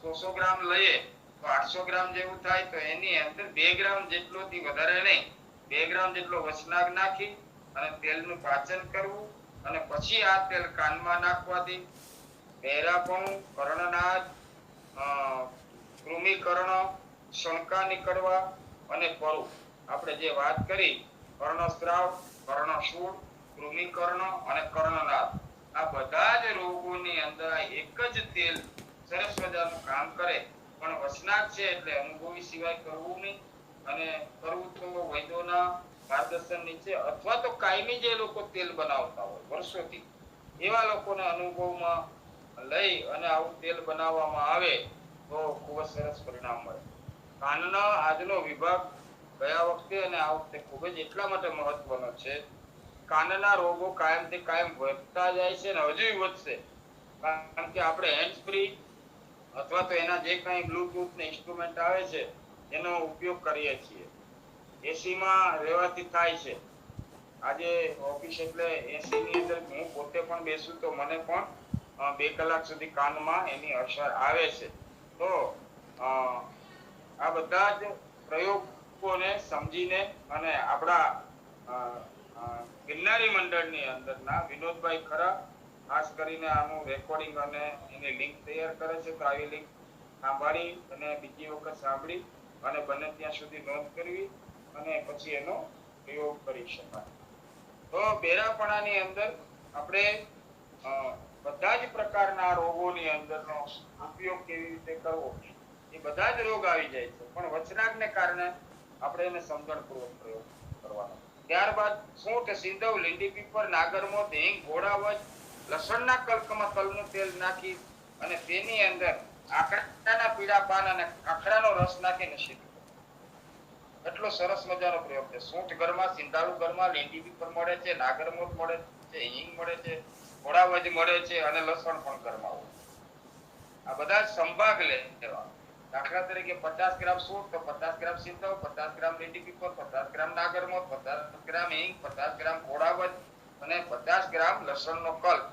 100 ગ્રામ લઈએ તો 800 ગ્રામ જેવું થાય, તો એની અંદર 2 ગ્રામ જેટલોથી વધારે નહીં, 2 ગ્રામ જેટલો વચનાગ નાખી અને તેલનું પાચન કરવું અને પછી આ તેલ કાનમાં નાખવાથી બહેરાપણું, કર્ણનાદ, કૃમિકર્ણ, શણકા નીકળવા અને પરુ, આપણે જે વાત કરી કર્ણસ્રાવ, કર્ણશૂળ, કૃમિકર્ણ અને કર્ણનાદ, આ બધા જ રોગોની અંદર એક જ તેલ સરસ મજાનું કામ કરે. પણ વચનાગ છે એટલે અનુભવી સિવાય કરવું નહીં, અને કરવું તો વૈદ્યોના માર્ગદર્શન નીચે અથવા તો કાયમી જે લોકો તેલ બનાવતા હોય વર્ષોથી એવા લોકોને અનુભવમાં લઈ અને આવું તેલ બનાવવામાં આવે તો ખૂબ જ સરસ પરિણામ મળે. કાનનો આજનો વિભાગ ગયા વખતે અને આ વખતે ખૂબ જ એટલા માટે મહત્વનો છે. કાનના રોગો કાયમથી કાયમ વધતા જાય છે અને હજુ વધશે, કારણ કે આપણે હેન્ડ ફ્રી અથવા તો એના જે કંઈ બ્લુટૂથ ને ઇન્સ્ટ્રુમેન્ટ આવે છે એનો ઉપયોગ કરીએ છીએ. એસીમાં રહેવાથી થાય છે. આજે ઓફિસ એટલે એસી ની અંદર હું પોતે પણ બેસું તો મને પણ 2 કલાક સુધી કાનમાં એની અસર આવે છે. તો આ બધા જ પ્રયોગોને સમજીને અને આપણા ગિરનારી મંડળની અંદરના વિનોદભાઈ ખરા ખાસ કરીને આનું રેકોર્ડિંગ અને એની લિંક તૈયાર કરે છે. તો આવી લિંક સાંભળી અને બીજી વખત સાંભળી અને બને ત્યાં સુધી નોંધ કરવી અને પછી એનો પ્રયોગ કરી શકાય. તો બેરાપણાની અંદર આપણે બધા જ પ્રકારના રોગોની અંદરનો ઉપયોગ કેવી રીતે કરવો એ બધા જ રોગ આવી જાય છે, પણ વચનાગને કારણે આપણે એને સમજણપૂર્વક પ્રયોગ કરવાનો. ત્યારબાદ સૂંઠ, સિંધવ, લીંડી પીપર, નાગરમોદ, હિંગ, ઘોડાવજ, લસણના કલ્કમાં તલનું તેલ નાખી અને તેની અંદર આકડાના પીળા પાન અને ખાખરાનો રસ નાખીને શીખવો. એટલો સરસ મજાનો પ્રયોગ છે. સૂંઠ ઘરમાં, સિંધાળુ ઘરમાં, લીંડી પીપર મળે છે, નાગરમોદ મળે છે, હિંગ મળે છે, ઘોડાવજ મળે છે અને લસણ પણ ઘરમાં હોય. આ બધા સંભાગ લેવા. દાખલા તરીકે 50 ગ્રામ સૂંઠ તો 50 ગ્રામ સિંધવ, 50 ગ્રામ લીંડી પીપર, 50 ગ્રામ નાગરમોદ, 50 ગ્રામ હિંગ, 50 ગ્રામ ઘોડાવજ અને 50 ગ્રામ લસણનો કલ્પ.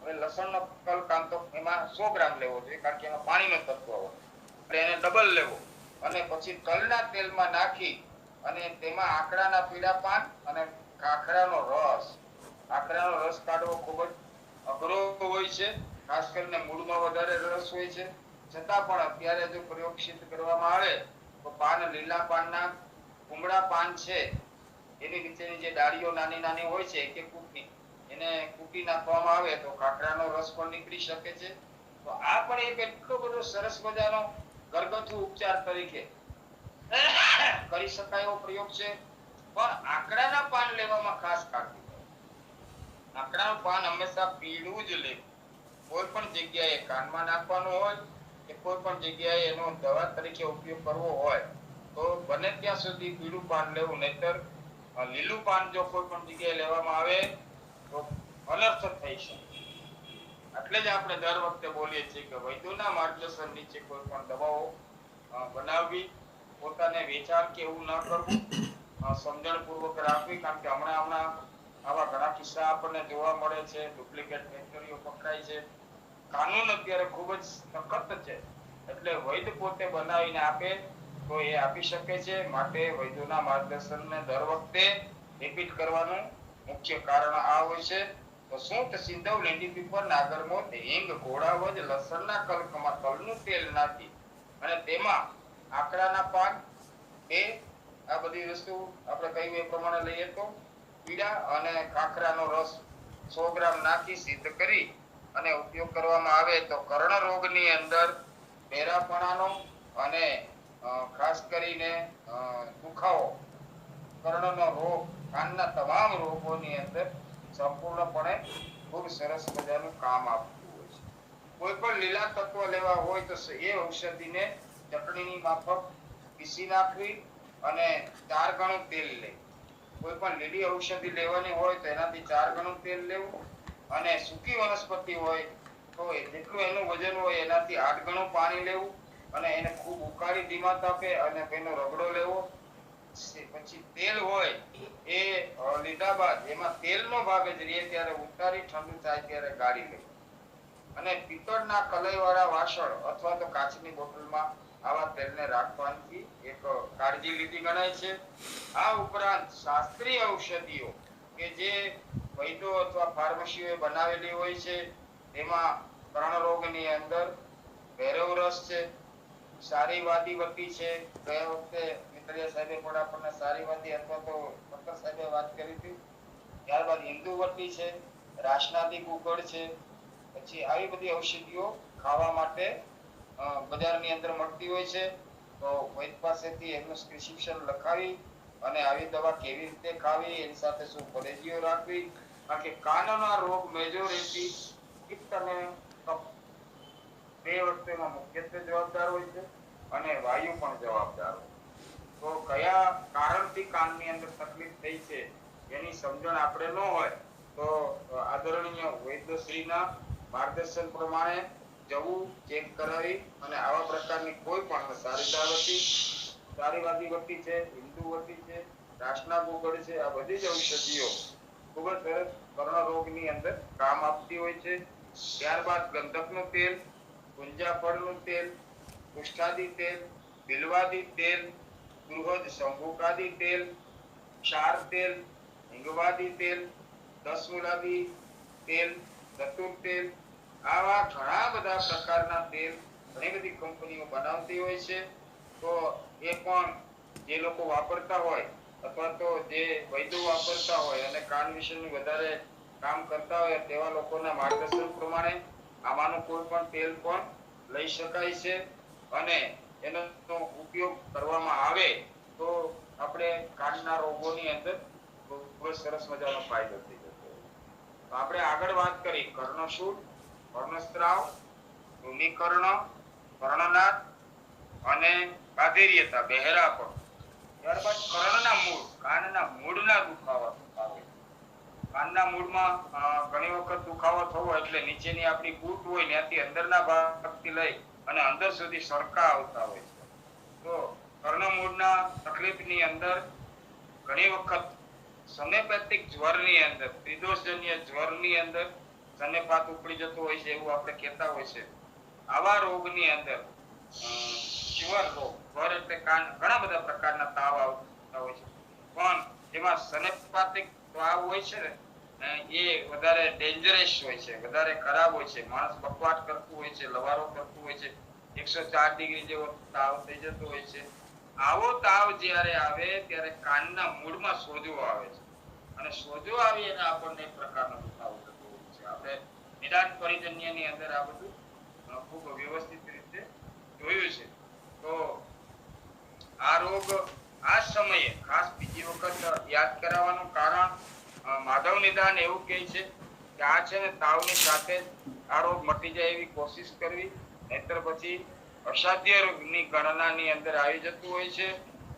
હવે લસણનો કલ્પ આમ તો એમાં 100 ગ્રામ લેવો જોઈએ, કારણ કે એમાં પાણીનો તત્વ હોય, એટલે એને ડબલ લેવો અને પછી તલના તેલમાં નાખી અને તેમાં આકડાના પીળા પાન અને ખાખરાનો રસ. આકડાનો રસ કાઢવો ખૂબ જ અઘરો હોય છે, ખાસ કરીને મૂળમાં વધારે રસ હોય છે. છતાં પણ અત્યારે જો પ્રયોગ સિદ્ધ કરવામાં આવે તો પાન, લીલા પાનના કુમળા પાન છે એની નીચેની જે ડાળીઓ નાની નાની હોય છે કે કૂટની, એને કૂટી નાખવામાં આવે તો ખાખરાનો રસ પણ નીકળી શકે છે. તો આ પણ એક એટલો બધો સરસ મજાનો ઘરગથ્થુ ઉપચાર તરીકે કરી શકાય એવો પ્રયોગ છે. પણ આકડાના પાન લેવામાં ખાસ કાળજી. આકડાનું પાન હંમેશા પીળું જ લેવું. કોઈ પણ જગ્યાએ કાનમાં નાખવાનું હોય કે કોઈ પણ જગ્યાએ એનો દવા તરીકે ઉપયોગ કરવો હોય તો બને ત્યાં સુધી પીળું પાન લેવું, નહીતર લીલું પાન જો કોઈ પણ જગ્યાએ લેવામાં આવે તો અનર્થ થઈ શકે. એટલે જ આપણે દર વખતે બોલીએ છીએ કે વૈદ્યોના માર્ગદર્શન નીચે કોઈ પણ દવાઓ બનાવવી, પોતાને વેચાણ કે એવું ન કરવું, સમજણપૂર્વક રાખવી. કારણ કે હમણાં આવા ઘણા કિસ્સા આપણને જોવા મળે છે. ડુપ્લિકેટ ફેક્ટરીઓ પકડાય છે. કાનૂન અત્યારે ખૂબ જ સખત છે, એટલે વૈદ્ય પોતે બનાવીને આપે તો એ આપી શકે છે. માટે વૈદ્યોના માર્ગદર્શનને દર વખતે રિપીટ કરવાનું મુખ્ય કારણ આ હોય છે. તો સૂંઠ, સિંધવ, લીંડી પીપર, નાગરમોદ, હિંગ, ઘોડાવજ, લસણના કલ્કમાં તલનું તેલ નાખી અને તેમાં આકડાના પાન આ બધી વસ્તુ આપણે કહ્યું એ પ્રમાણે લઈએ તો પીળા અને ખાખરાનો રસ 100 ગ્રામ નાખી સિદ્ધ કરી અને ઉપયોગ કરવામાં આવે તો કર્ણરોગની અંદર બેરાપણાનો અને ખાસ કરીને દુખાવો, કર્ણનો રોગ, કાનના તમામ રોગોની અંદર સંપૂર્ણપણે ખૂબ સરસ મજાનું કામ આપતું હોય છે. કોઈ પણ લીલા તત્વ લેવા હોય તો એ ઔષધિને ચટણીની માફક પીસી નાખવી અને 4 ગણું તેલ લેવું. કોઈ પણ લીલી ઔષધિ લેવાની હોય તો એનાથી 4 ગણું તેલ લેવું અને સૂકી વનસ્પતિ હોય તો જેટલું એનું વજન હોય એનાથી 8 ગણું પાણી લેવું અને એને ખૂબ ઉકાળી ધીમા તાપે અને તેનો રગડો લેવો. પછી તેલ હોય એ લીધા બાદ એમાં તેલનો ભાગ જ રહે ત્યારે ઉતારી ઠંડુ થાય ત્યારે ગાળી લેવું અને પિત્તળના કલઈવાળા વાસણ અથવા તો કાચની બોટલમાં આવા તેલને રાખવાની એક કાળજી લીધી ગણાય છે. આ ઉપરાંત શાસ્ત્રીય ઔષધિઓ કે જે વૈદ્યો અથવા ફાર્મસીઓએ બનાવેલી હોય છે, તેમાં કર્ણરોગની અંદર ભૈરવ રસ છે, સારીવાદી વટી છે. ગયા વખતે મિત્રિયા સાહેબે પણ આપણને સારીવાદી અથવા તો ડોક્ટર સાહેબે વાત કરી હતી. ત્યારબાદ હિન્દુ વટી છે, રાસનાદી ગુગળ છે. પછી આવી બધી ઔષધિઓ ખાવા માટે બજારની અંદર મળતી હોય છે. તો વૈદ્ય પાસેથી એમનું પ્રિસ્ક્રિપ્શન લખાવી અને આવી દવા કેવી રીતે ખાવી, એની સાથે શું પરેજીઓ રાખવી. કારણ કે કાનના રોગ મેજોરિટી પિત્ત અને કફ બે વસ્તુમાં મુખ્યત્વે જવાબદાર હોય છે અને વાયુ પણ જવાબદાર હોય. તો કયા કારણથી કાનની અંદર તકલીફ થઈ છે એની સમજણ આપણે ન હોય તો આદરણીય વૈદ્યશ્રીના માર્ગદર્શન પ્રમાણે જવું, ચેક કરાવી અને આવા પ્રકારની કોઈ પણ સારીવાદી વટી છે, હિન્દુ વટી છે, રાસના ગુગળ છે, આ બધી જ ઔષધિઓ ખૂબ જ સરસ કર્ણરોગની અંદર કામ આપતી હોય છે. ત્યારબાદ ગંધકનું તેલ, ગુંજાફળનું તેલ, કુષ્ઠાદી તેલ, બિલવાદી તેલ, બૃહદ શંભુકાદી તેલ, ક્ષાર તેલ, હિંગવાદી તેલ, દસમૂલાદી તેલ, ધતુર તેલ, આવા ઘણા બધા પ્રકારના તેલ ઘણી બધી કંપનીઓ બનાવતી હોય છે. તો એ પણ જે લોકો વાપરતા હોય અથવા તો જે વૈદ્યો વાપરતા હોય અને કાન વિશેનું વધારે કામ કરતા હોય તેવા લોકોના માર્ગદર્શન પ્રમાણે આમાંનું કોઈ પણ તેલ પણ લઈ શકાય છે. અને એનો ઉપયોગ કરવામાં આવે તો આપણે કાનના રોગોની અંદર ખૂબ જ સરસ મજાનો ફાયદો થઈ જતો હોય. તો આપણે આગળ વાત કરી કર્ણશૂળ, કર્ણસ્ત્રાવ, ધૂનીકર્ણ, કર્ણનાદ અને બાધિર્યતા, બહેરાપણ. ત્યારબાદ કર્ણના મૂળ, કાનના મૂળના દુખાવા આવે. કાનના મૂળમાં ઘણી વખત દુખાવો થવો એટલે નીચેની આપણી ગૂંટ હોય ત્યાંથી અંદરના ભાગથી લઈ અને અંદર સુધી સરકા આવતા હોય છે. તો કર્ણમૂળના તકલીફની અંદર ઘણી વખત સનેપેથિક જ્વરની અંદર, ત્રિદોષજન્ય જ્વરની અંદર સનેપાત ઉપડી જતો હોય છે એવું આપણે કહેતા હોય છે. આવા રોગની અંદર જ્વર રોગ, જ્વર એટલે કાન, ઘણા બધા પ્રકારના તાવ આવતા હોય છે. પણ જેમાં સનેપાતિક તાવ હોય છે ને એ વધારે ડેન્જરસ હોય છે, વધારે ખરાબ હોય છે. માણસ બકવાટ કરતું હોય છે, લવારો કરતું હોય છે, 104 ડિગ્રી જેવો તાવ થઈ જતો હોય છે. આવો તાવ જ્યારે આવે ત્યારે કાનના મૂળમાં સોજો આવે છે અને સોજો આવી અને આપણને એક પ્રકારનો દુખાવો થતો હોય છે. આપણે નિદાન પરિજન્યની અંદર આ બધું ખૂબ વ્યવસ્થિત રીતે જોયું છે. તો આ રોગ આ સમયે ખાસ બીજી વખત યાદ કરાવવાનું કારણ માધવ નિદાન એવું કહે છે કે આ છે ને તાવની સાથે આ રોગ મટી જાય એવી કોશિશ કરવી, નહીતર પછી અસાધ્ય રોગની ગણનાની અંદર આવી જતું હોય છે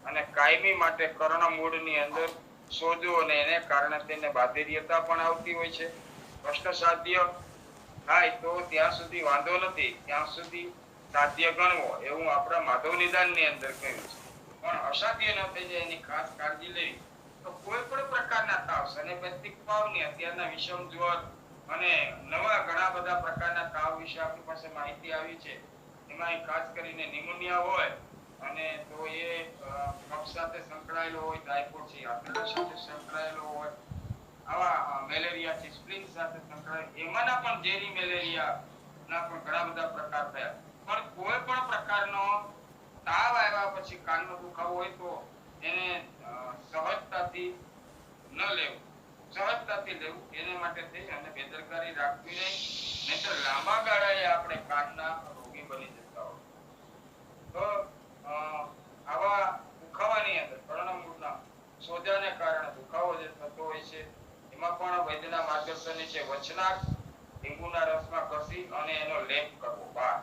અને કાયમી માટે કર્ણમૂળની અંદર સોજો અને એને કારણે તેને બાધિર્યતા પણ આવતી હોય છે. કષ્ટસાધ્ય થાય તો ત્યાં સુધી વાંધો નથી, ત્યાં સુધી સાધ્ય ગણવો એવું આપણા માધવ નિદાનની અંદર કહ્યું છે. પણ અસાધ્ય ન થઈ જાય એની ખાસ કાળજી લેવી. તો કોઈ પણ પ્રકારના તાવ, સનેપેથિક તાવની અત્યારના વિષમ જ્વર અને નવા ઘણા બધા પ્રકારના તાવ વિશે આપણી પાસે માહિતી આવી છે. એમાં ખાસ કરીને નિમોનિયા હોય અને તો એ કફ સાથે સંકળાયેલો હોય, ટાઇફોઇડ છે આંતરડા સાથે સંકળાયેલો હોય, આવા મેલેરિયા છે સ્પ્લિન સાથે સંકળાયેલો, એમાંના પણ ઝેરી મેલેરિયા ના પણ ઘણા બધા પ્રકાર થયા. પણ કોઈ પણ પ્રકારનો તાવ આવ્યા પછી કાનનો દુખાવો હોય તો એને સહજતાથી ન લેવું, સહજતાથી લેવું. એને માટે થઈ અને બેદરકારી રાખવી નહીં, નહીતર લાંબા ગાળાએ આપણે કાનના રોગી બની જતા હોય. તો આવા દુખાવાની અંદર કર્ણમૂળના સોજાને કારણે દુખાવો જે થતો હોય છે એમાં પણ વૈદ્યના માર્ગદર્શન છે વચનાક લીંબુના રસમાં ઘસી અને એનો લેપ કરવો બહાર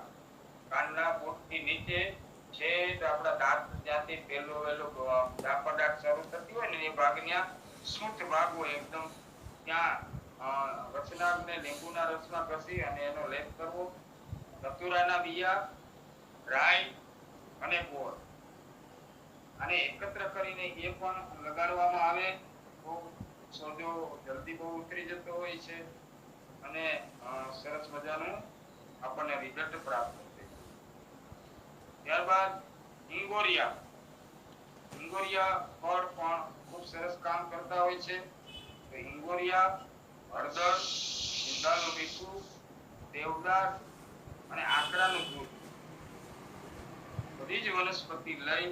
કાનના પોટથી નીચે છેદ આપણા દાંત જ્યાંથી પેલો દાંત શરૂ થતી હોય ને એ ભાગના સૂંઠ ભાગ હોય એકદમ ત્યાં વચનાકને લીંબુના રસમાં ઘસી અને એનો લેપ કરવો. ધતુરાના બિયા, રાઈ અને ગોળ અને એકત્ર કરીને એ પણ લગાડવામાં આવે તો સોજો જલ્દી બહુ ઉતરી જતો હોય છે અને સરસ મજાનું આપણને રિઝલ્ટ પ્રાપ્ત થાય. ત્યારબાદ ઇંગોરિયા, ઇંગોરિયા ફળ પણ ખૂબ સરસ કામ કરતા હોય છે. તો ઇંગોરિયા, હળદર, ગુંદાનું મીઠું, દેવદાર અને આંકડાનું દૂધ બધી જ વનસ્પતિ લઈ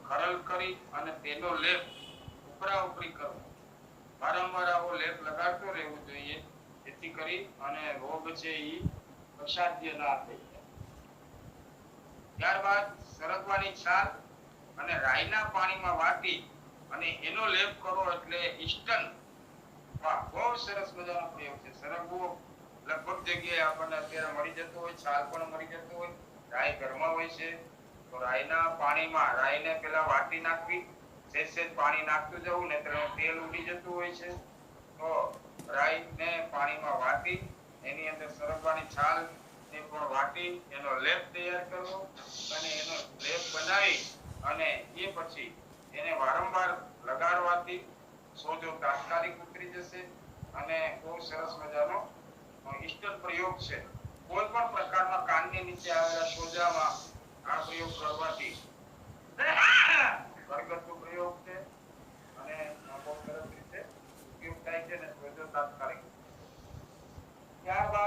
ખરલ કરી અને તેનો લેપ ઉપરા ઉપરી કરવો. વારંવાર આવો લેપ લગાડતો રહેવું જોઈએ જેથી કરી અને રોગ છે એ અસાધ્ય ના થઈ જાય. ત્યારબાદ સરગવાની છાલ અને રાઈના પાણીમાં વાટી અને એનો લેપ કરો એટલે ઇન્સ્ટન્ટ. વાહ, બહુ સરસ મજાનો પ્રયોગ છે. સરગવો લગભગ જગ્યાએ આપણને અત્યારે મળી જતો હોય, છાલ પણ મળી જતો હોય, રાઈ ઘરમાં હોય છે. તો રાઈના પાણીમાં રાઈને પેલા વાટી નાખવી, સેજ પાણી નાખતું જવું ને તેલ ઉડી જતું હોય છે. તો રાઈને પાણીમાં વાટી એની અંદર સરગવાની છાલ ને પણ વાટી એનો લેપ તૈયાર કરવો અને એનો લેપ બનાવી અને એ પછી એને વારંવાર લગાડવાથી સોજો તાત્કાલિક ઉતરી જશે અને બહુ સરસ મજાનો ઇન્સ્ટન્ટ પ્રયોગ છે. કોઈ પણ પ્રકારના કાનની નીચે આવેલા સોજામાં આ પ્રયોગ કરવાથી ઘરગથ્થુ પ્રયોગ છે અને બહુ સરસ રીતે ઉપયોગ થાય છે અને સોજો તાત્કાલિક. ત્યારબાદ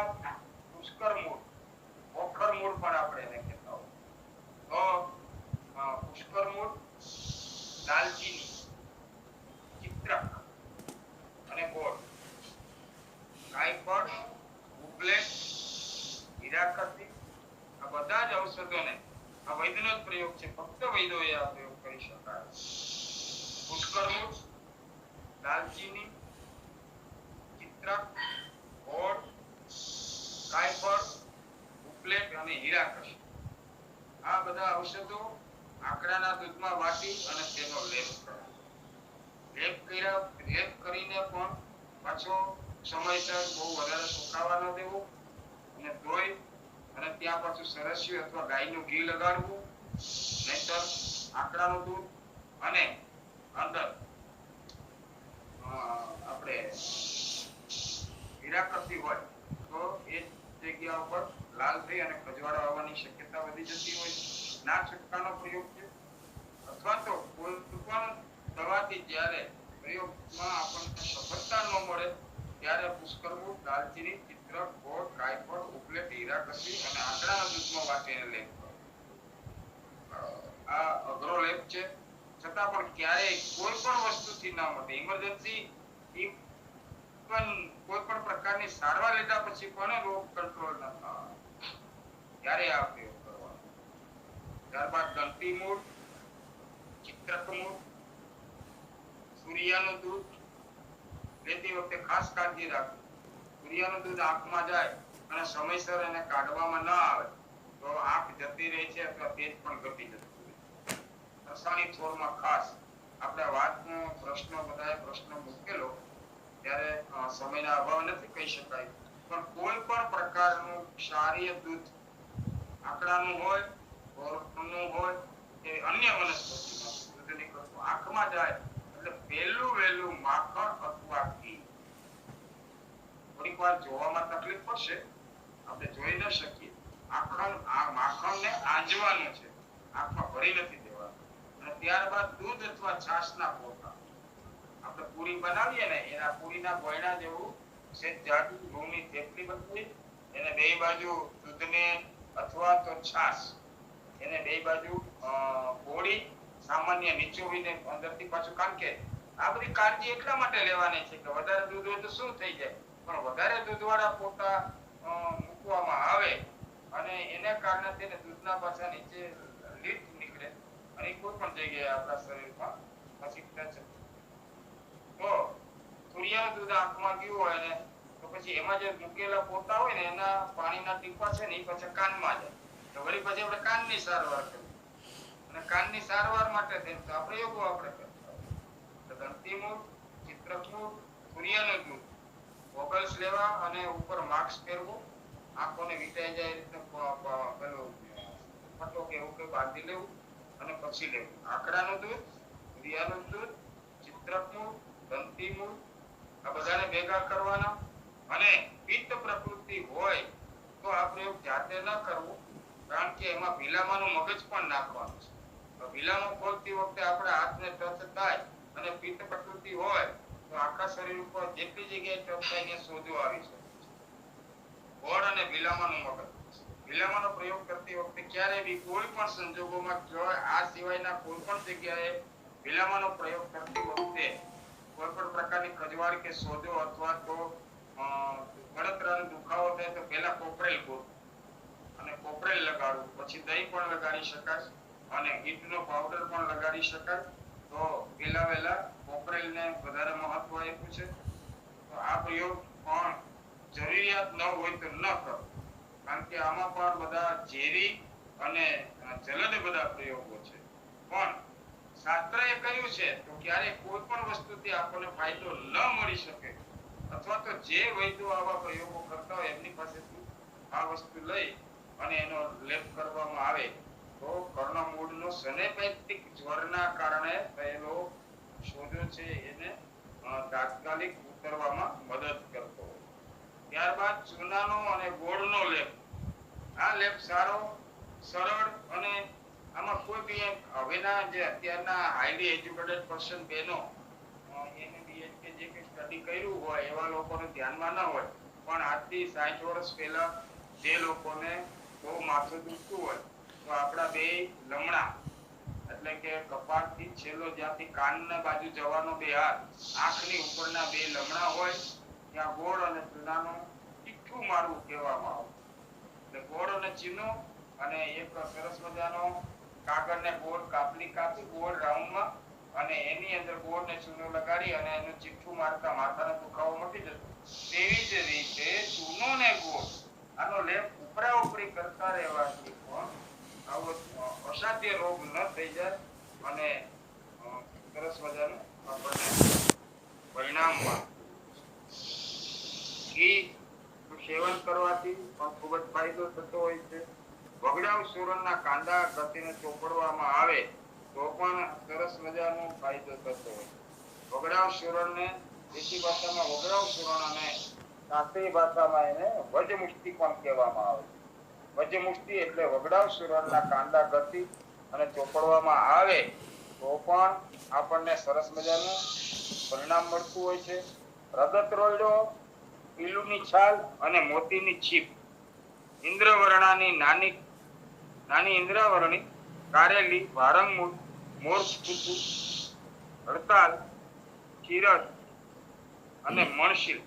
દાલચીની, ચિત્રક અને ગોળ, કાયપડ, ઉપલેટ, હીરાકતી, આ બધા જ ઔષધોને આ વૈદ્યનો જ પ્રયોગ છે, ફક્ત વૈદ્યોએ આ પ્રયોગ કરી શકાય. પુષ્કરમૂળ, દાલચીની, ચિત્રક, ગોળ, કાયપડ, ઉપલેટ અને હીરાકશ, આ બધા ઔષધો આકડાના દૂધમાં વાટી અને તેનો લેપ કરો. લેપ કરીને પણ પાછો સમયસર બહુ વધારે સુકાવા ન દેવો અને ધોઈ અને ત્યાં પાછું સરસ્યું અથવા ગાયનું ઘી લગાડવું, નહીતર આકડાનું દૂધ અને અંદર આપણે હીરાકતી હોય તો એ જગ્યા ઉપર લાલ થઈ અને ખજવાળો આવવાની શક્યતા વધી જતી હોય. ના છટકાનો પ્રયોગ છે, અથવા તો કોઈ પણ દવાથી જ્યારે પ્રયોગમાં આપણને સફળતા ન મળે ત્યારે પુષ્કરમૂળ, દાલચીની, ચિત્રક, ગોળ, કાયપડ, ઉપલેટ, હીરાકતી અને આકડાના દૂધમાં વાટીને લેપ કરો. આ અઘરો લેપ છે, છતાં પણ ક્યારેય કોઈ પણ વસ્તુથી ના મટે. ઇમરજન્સી પણ કોઈ પણ પ્રકારની સારવાર લીધા પછી પણ રોગ કંટ્રોલ ન થાય ત્યારે આ પ્રયોગ કરવાનો. ત્યારબાદ દંતી મૂળ, ચિત્રક મૂળ, સૂર્યાનું દૂધ લેતી વખતે ખાસ કાળજી રાખવી. સૂર્યાનું દૂધ આંખમાં જાય અને સમયસર એને કાઢવામાં ન આવે તો આંખ જતી રહે છે અથવા તેજ પણ ઘટી જતું હોય. રસાયણિક છોડમાં ખાસ આપણે વાતનો પ્રશ્ન મૂકેલો ત્યારે સમયના અભાવ નથી કહી શકાય, પણ કોઈ પણ પ્રકારનું ક્ષારીય દૂધ આકડાનું હોય, ગોળનું હોય કે અન્ય વનસ્પતિનું દૂધ નીકળતું આંખમાં જાય એટલે વહેલું માખણ અથવા ઘી. થોડીક વાર જોવામાં તકલીફ પડશે, આપણે જોઈ ન શકીએ. માખણને આંજવાનું છે, આંખમાં ભરી નથી દેવાનું. અને ત્યારબાદ દૂધ અથવા છાશના પોતા આપણે પૂરી બનાવીએ ને એના પૂરીના ગોયણા જેવું છે જાડું ઘઉંની થેપલી બનાવી એને બે બાજુ દૂધને અથવા તો છાશ એને બે બાજુ બોળી સામાન્ય નીચોવીને અંદરથી પાછું, કારણ કે આ બધી કાળજી એટલા માટે લેવાની છે કે વધારે દૂધ હોય તો શું થઈ જાય, પણ વધારે દૂધવાળા પોતા મૂકવામાં આવે અને એને કારણે તેને દૂધના પાછા નીચે લીટ નીકળે અને કોઈ પણ જગ્યાએ આપણા શરીરમાં અસિકતા છે. તો સૂર્યાનું દૂધ આંખમાં ગયું હોય ને તો પછી એમાં જે મૂકેલા પોતા હોય ને એના પાણીના ટીપા છે ને એ પછી કાનમાં જાય તો વળી પછી આપણે કાનની સારવાર કરવી. અને કાનની સારવાર માટે થઈને તો આ પ્રયોગો આપણે કરતા હોય. દંતી મૂળ, ચિત્રક મૂળ, સૂર્યાનું દૂધ ગોગલ્સ લેવા અને ઉપર માસ્ક પહેરવું, આંખોને વીંટાઈ જાય રીતે પેલું પટ્ટો કે એવું કંઈ બાંધી લેવું અને પછી લેવું. આકડાનું દૂધ, સૂર્યાનું દૂધ, ચિત્રક મૂળ, દંતી મૂળ આ બધાને ભેગા કરવાના. અને પિત્ત પ્રકૃતિ હોય તો આ પ્રયોગ જાતે ન કરવો, કારણ કે એમાં ભીલામાનું મગજ પણ નાખવાનું છે. તો ભીલામો ખોલતી વખતે આપણે હાથને ટચ થાય અને પિત્ત પ્રકૃતિ હોય તો આખા શરીર ઉપર જેટલી જગ્યાએ ટચ થાય ત્યાં સોજો આવી શકે છે. ગોળ અને ભીલામાનું મગજ. ભીલામાનો પ્રયોગ કરતી વખતે ક્યારે બી કોઈ પણ સંજોગોમાં જો આ સિવાયના કોઈ પણ જગ્યાએ ભીલામાનો પ્રયોગ કરતી વખતે કોઈ પણ પ્રકારની ખજવાળ કે સોજો અથવા તો ગળતરાનો દુખાવો થાય તો પહેલા કોપરેલ ગોળ અને કોપરેલ લગાડવું, પછી દહીં પણ લગાડી શકાય અને ઈંટનો પાવડર પણ લગાડી શકાય. તો વહેલા કોપરેલને વધારે મહત્વ આપ્યું છે. તો આ પ્રયોગ પણ જરૂરિયાત ન હોય તો ન કરો, કારણ કે આમાં પણ બધા ઝેરી અને જલદ બધા પ્રયોગો છે. પણ શાસ્ત્રએ કહ્યું છે તો ક્યારે કોઈ પણ વસ્તુથી આપણને ફાયદો ન મળી શકે અથવા તો જે વૈદ્યો આવા પ્રયોગો કરતા હોય એમની પાસેથી આ વસ્તુ લઈ અને એનો લેપ કરવામાં આવે તો કર્ણમૂળનો સનેપેટિક જ્વરના કારણે થયેલો સોજો છે એને તાત્કાલિક ઉતરવામાં મદદ કરતો હોય. ત્યારબાદ ચૂનાનો અને ગોળનો લેપ. આ લેપ સારો, સરળ અને આમાં કોઈ બી હવેના જે અત્યારના હાઈલી એજ્યુકેટેડ પર્સન બહેનો એને બી કે જે કે સ્ટડી કર્યું હોય એવા લોકોને ધ્યાનમાં ન હોય, પણ આજથી 60 વર્ષ પહેલા જે લોકોને બહુ માથું દુખતું હોય તો આપણા બે લમણા એટલે એટલે કે કપાળથી છેલ્લો જ્યાંથી કાનના બાજુ જવાનો બે હાથ, આંખની ઉપરના બે લમણા હોય ત્યાં ગોળ અને ચૂનાનું ચીઠું મારવું કહેવામાં આવે. એટલે ગોળ અને ચીનો અને એક સરસ મજાનો કાગળને ગોળ કાપી ગોળ રાઉન્ડમાં અને એની અંદર ગોળ ને ચૂનો લગાડી અને એનું ચીઠું મારતા માથાનો દુખાવો મટી જતો. તેવી જ રીતે ચૂનો ને ગોળ આનો લેપ ઉપરા ઉપરી કરતા રહેવાથી પણ આવો અસાધ્ય રોગ ન થઈ જાય અને સરસ મજાનું આપણને પરિણામ મળે. ઘી સેવન કરવાથી પણ ખૂબ જ ફાયદો થતો હોય છે. વગડાવ સુરણના કાંદા ઘસીને ચોપડવામાં આવે તો પણ સરસ મજાનો ફાયદો થતો હોય. વગડાવ સુરણને દેશી ભાષામાં વગડાવ સુરણ અને શાસ્ત્રીય ભાષામાં એને વજમુષ્ટિ પણ કહેવામાં આવે. વજમુષ્ટિ એટલે વગડાવ સુરણના કાંદા ઘસી અને ચોપડવામાં આવે તો પણ આપણને સરસ મજાનું પરિણામ મળતું હોય છે. રગત રોયડો, પીલુની છાલ અને મોતીની છીપ, ઇન્દ્રવર્ણાની નાની ઇન્દ્રવર્ણી, કારેલી, વારંગમૂળ, મોરકૂતુ, હડતાલ, ચીરસ અને મણશીલ,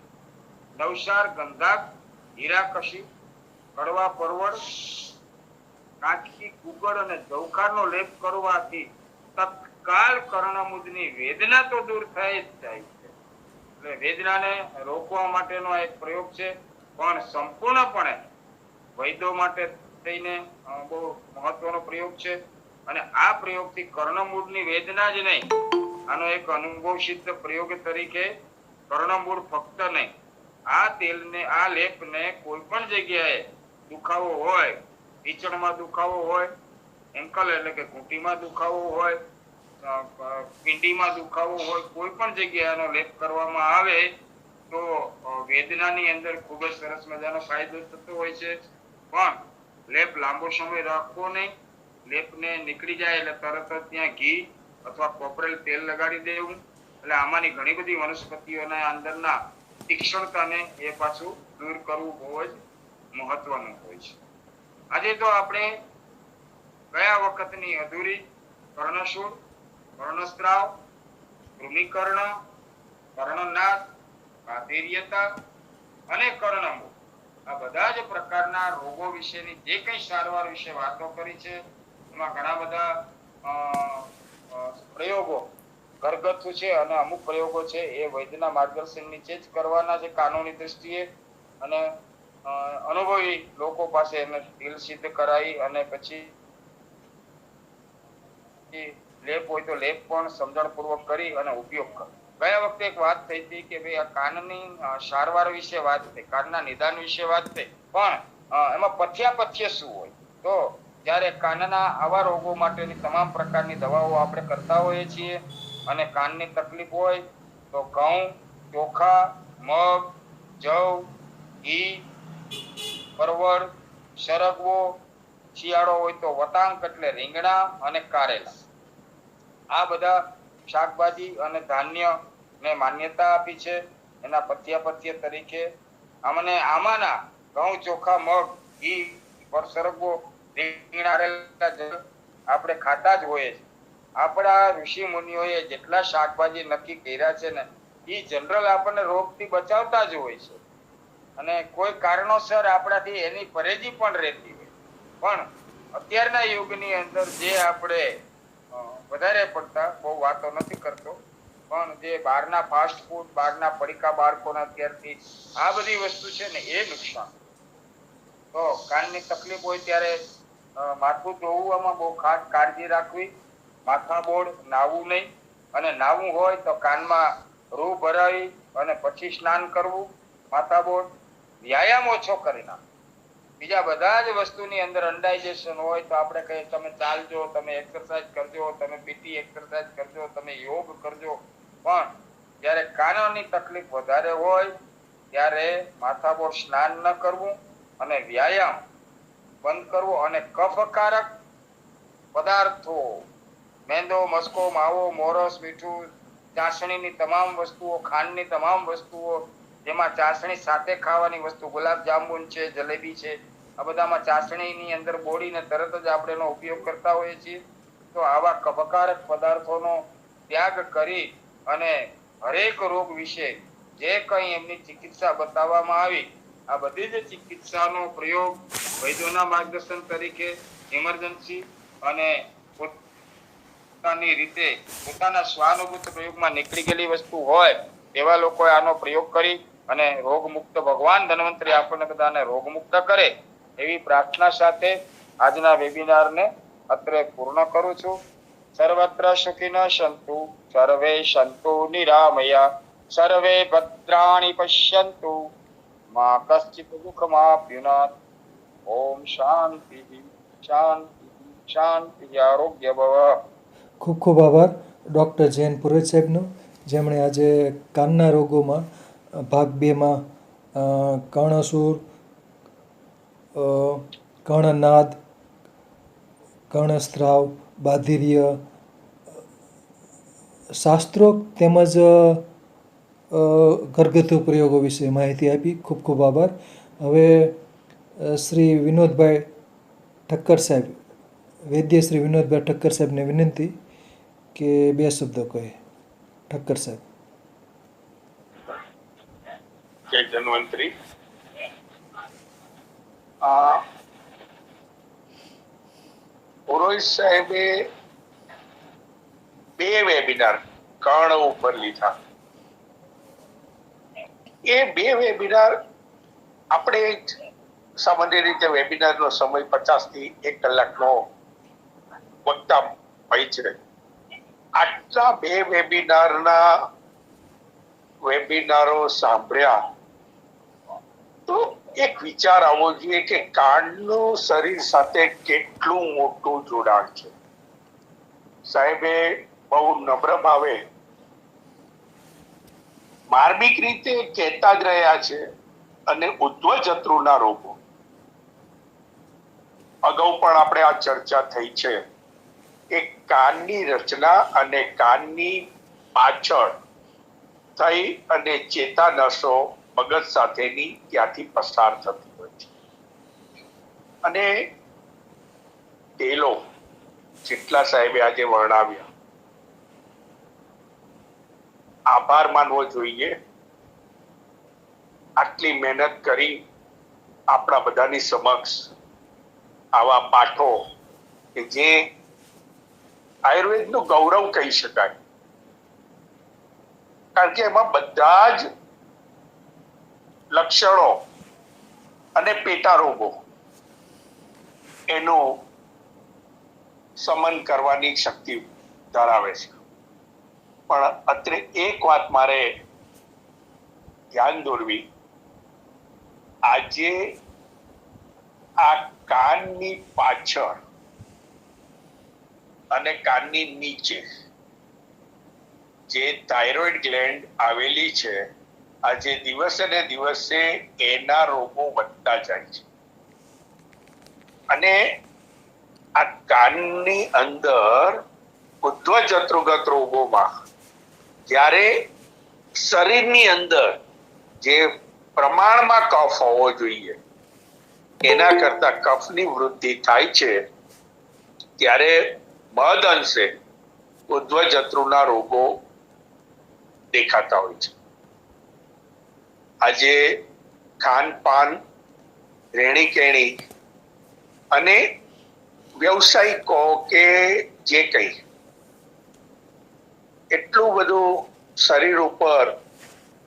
નવસાર, ગંધાક, હીરાકશી, કડવા પરવળ, કાચકી, કુકડ અને જવખારનો લેપ કરવાથી તત્કાલ કર્ણમૂળની વેદના તો દૂર થઈ જ જાય છે. એટલે વેદનાને રોકવા માટેનો એક પ્રયોગ છે, પણ સંપૂર્ણપણે વૈદ્યો માટે થઈને બહુ મહત્વનો પ્રયોગ છે. અને આ પ્રયોગથી કર્ણમૂળની વેદના જ નહીં, આનો એક અનુભવ સિદ્ધ પ્રયોગ તરીકે કર્ણમૂળ ફક્ત નહીં, આ તેલને આ લેપને કોઈ પણ જગ્યાએ દુખાવો હોય, ઢીચણમાં દુખાવો હોય, એન્કલ એટલે કે ઘૂંટીમાં દુખાવો હોય, પિંડીમાં દુખાવો હોય, કોઈ પણ જગ્યાએનો લેપ કરવામાં આવે તો વેદનાની અંદર ખૂબ જ સરસ મજાનો ફાયદો થતો હોય છે. પણ લેપ લાંબો સમય રાખવો નહીં. લેપને નીકળી જાય એટલે તરત જ ત્યાં ઘી અથવા કોપરેલ તેલ લગાડી દેવું. એટલે આમાંની ઘણી બધી વનસ્પતિઓના અંદરના તીક્ષ્ણતાને એ પાછું દૂર કરવું બહુ જ મહત્વનું હોય છે. આજે તો આપણે ગયા વખતની અધૂરી કર્ણશૂળ, કર્ણસ્ત્રાવ, કૃમિકર્ણ, કર્ણનાદ, કાતેર્યતા અને કર્ણમૂળ આ બધા જ પ્રકારના રોગો વિશેની જે કંઈ સારવાર વિશે વાતો કરી છે એમાં ઘણા બધા પ્રયોગો ઘરગથ્થુ છે અને અમુક પ્રયોગો છે એ વૈદ્યના માર્ગદર્શન નીચે જ કરવાના છે કાનૂની દ્રષ્ટિએ, અને અનુભવી લોકો પાસે એને ડીલ સિદ્ધ કરાવી અને પછી લેપ હોય તો લેપ પણ સમજણપૂર્વક કરી અને ઉપયોગ કરો. ગયા વખતે એક વાત થઈ હતી કે ભાઈ આ કાનની સારવાર વિશે વાત થઈ, કાનના નિદાન વિશે વાત થઈ, પણ એમાં પથ્ય શું હોય? તો જ્યારે કાનના આવા રોગો માટેની તમામ પ્રકારની દવાઓ આપણે કરતા હોઈએ છીએ અને કાનની તકલીફ હોય તો ઘઉં, ચોખા, મગ, જવ, ઘી, પરવળ, સરગવો, શિયાળો હોય તો વટાંક એટલે રીંગણા અને કારેલા, આ બધા શાકભાજી અને ધાન્ય ને માન્યતા આપી છે એના પથ્ય તરીકે. આમાંના ઘઉં, ચોખા, મગ, ઘી, સરગવો, રીંગણા, આપણે ખાતા જ હોઈએ છીએ. આપણા ઋષિ મુનિઓએ જેટલા શાકભાજી નક્કી કર્યા છે ને એ જનરલ આપણને રોગથી બચાવતા જ હોય છે, અને કોઈ કારણોસર આપણાથી એની પરેજી પણ રહેતી હોય. પણ અત્યારના યુગની અંદર જે આપણે વધારે પડતા બહુ વાતો નથી કરતો, પણ જે બહારના ફાસ્ટ ફૂડ, બહારના પડીકા બાળકોને અત્યારથી આ બધી વસ્તુ છે ને એ નુકસાન. તો કાનની તકલીફ હોય ત્યારે માથું ધોવામાં બહુ ખાસ કાળજી રાખવી. માથાબોળ નાવું નહીં, અને નાવું હોય તો કાનમાં રૂ ભરાવી અને પછી સ્નાન કરવું. માથાબોળ વ્યાયામ ઓછો કરી નાખો. બીજા બધા જ વસ્તુની અંદર અનડાઇજેશન હોય તો આપણે કહીએ તમે ચાલજો, તમે એક્સરસાઇઝ કરજો, તમે પીટી એક્સરસાઇઝ કરજો, તમે યોગ કરજો. પણ જ્યારે કાનની તકલીફ વધારે હોય ત્યારે માથાબોળ સ્નાન ન કરવું અને વ્યાયામ બંધ કરવો, અને કફકારક પદાર્થો મેંદો, મસ્કો, માવો, મોરસ, મીઠું, ચાસણીની તમામ વસ્તુઓ, ખાંડની તમામ વસ્તુઓ, જેમાં ચાસણી સાથે ખાવાની વસ્તુ, ગુલાબ જાંબુન છે, જલેબી છે, આ બધામાં ચાસણીની અંદર બોળીને તરત જ આપણે એનો ઉપયોગ કરતા હોઈએ છીએ. તો આવા કફકારક પદાર્થોનો ત્યાગ કરી અને હરેક રોગ વિશે જે કંઈ એમની ચિકિત્સા બતાવવામાં આવી, આ બધી જ ચિકિત્સાનો પ્રયોગ વૈદ્યોના માર્ગદર્શન તરીકે ઇમરજન્સી અને પોતાની રીતે પોતાના સ્વાનુભૂત પ્રયોગમાં નીકળી ગયેલી વસ્તુ હોય એવા લોકોએ આનો પ્રયોગ કરી અને રોગમુક્ત ભગવાન ધન્વંતરી આપણને બધાને રોગમુક્ત કરે એવી પ્રાર્થના સાથે આજના વેબિનારને અત્રે પૂર્ણ કરું છું. સર્વત્ર સુખિનઃ સંતુ સર્વે સંતુ નિરામયા સર્વે ભદ્રાણિ પશ્યન્તુ મા કશ્ચિત દુઃખમાપ્યુનાથ. ઓમ શાંતિ શાંતિ શાંતિ. આરોગ્ય ભવ. ખૂબ ખૂબ આભાર ડૉક્ટર જૈન પુરોહિત સાહેબનો, જેમણે આજે કાનના રોગોમાં ભાગ 2માં કર્ણસુર, કર્ણનાદ, કર્ણસ્ત્રાવ, બાધિર્ય, શાસ્ત્રોક્ત તેમજ ઘરગથ્થુ પ્રયોગો વિશે માહિતી આપી. ખૂબ ખૂબ આભાર. હવે શ્રી વિનોદભાઈ ઠક્કર સાહેબ, વૈદ્ય શ્રી વિનોદભાઈ ઠક્કર સાહેબને વિનંતી કે 2 શબ્દો કહે. ઠક્કર સાહેબ. જય ધન્વંતરી. પુરોહિત સાહેબે 2 વેબિનાર કર્ણ ઉપર લીધા. એ 2 વેબિનાર આપણે સામાન્ય રીતે વેબિનારનો સમય 50 થી 1 કલાકનો વક્તા હોય છે. આટલા 2 વેબિનારો સાંભળ્યા તો એક વિચાર આવવો જોઈએ કે કાનનું શરીર સાથે કેટલું મોટું જોડાણ છે. સાહેબે બહુ નમ્ર ભાવે માર્મિક રીતે કહેતા જ રહ્યા છે. અને ઉદ્ધવજત્રુના રોગો અગાઉ પણ આપણે આ ચર્ચા થઈ છે કે કાનની રચના અને કાનની પાછળ થઈ અને ચેતાનસો મગજ સાથેની ત્યાંથી પસાર થતી હોય છે. અને તેલો જેટલા સાહેબે આજે વર્ણવ્યા, આભાર માનવો જોઈએ. આટલી મહેનત કરી આપણા બધાની સમક્ષ આવા પાઠો કે જે આયુર્વેદનું ગૌરવ કહી શકાય, કારણ કે એમાં બધા જ લક્ષણો અને પેટા રોગો એનું સમન કરવાની શક્તિ ધરાવે છે. પણ અત્રે એક વાત મારે ધ્યાન દોરવી. આજે આ કાનની પાછળ અને કાનની નીચે જે થાઇરોઇડ ગ્લેન્ડ આવેલી છે, આજે દિવસે ને દિવસે એના રોગો વધતા જાય છે. અને આ કાનની અંદર ઉદ્ધવજત્રુગત રોગોમાં જ્યારે શરીરની અંદર જે પ્રમાણમાં કફ હોવો જોઈએ એના કરતા કફની વૃદ્ધિ થાય છે, ત્યારે મહદ અંશે ઉદ્ધવજત્રુના રોગો દેખાતા હોય છે. આજે ખાનપાન, રહેણી-કહેણી અને વ્યવસાયિકો કે જે કંઈ એટલું બધું શરીર ઉપર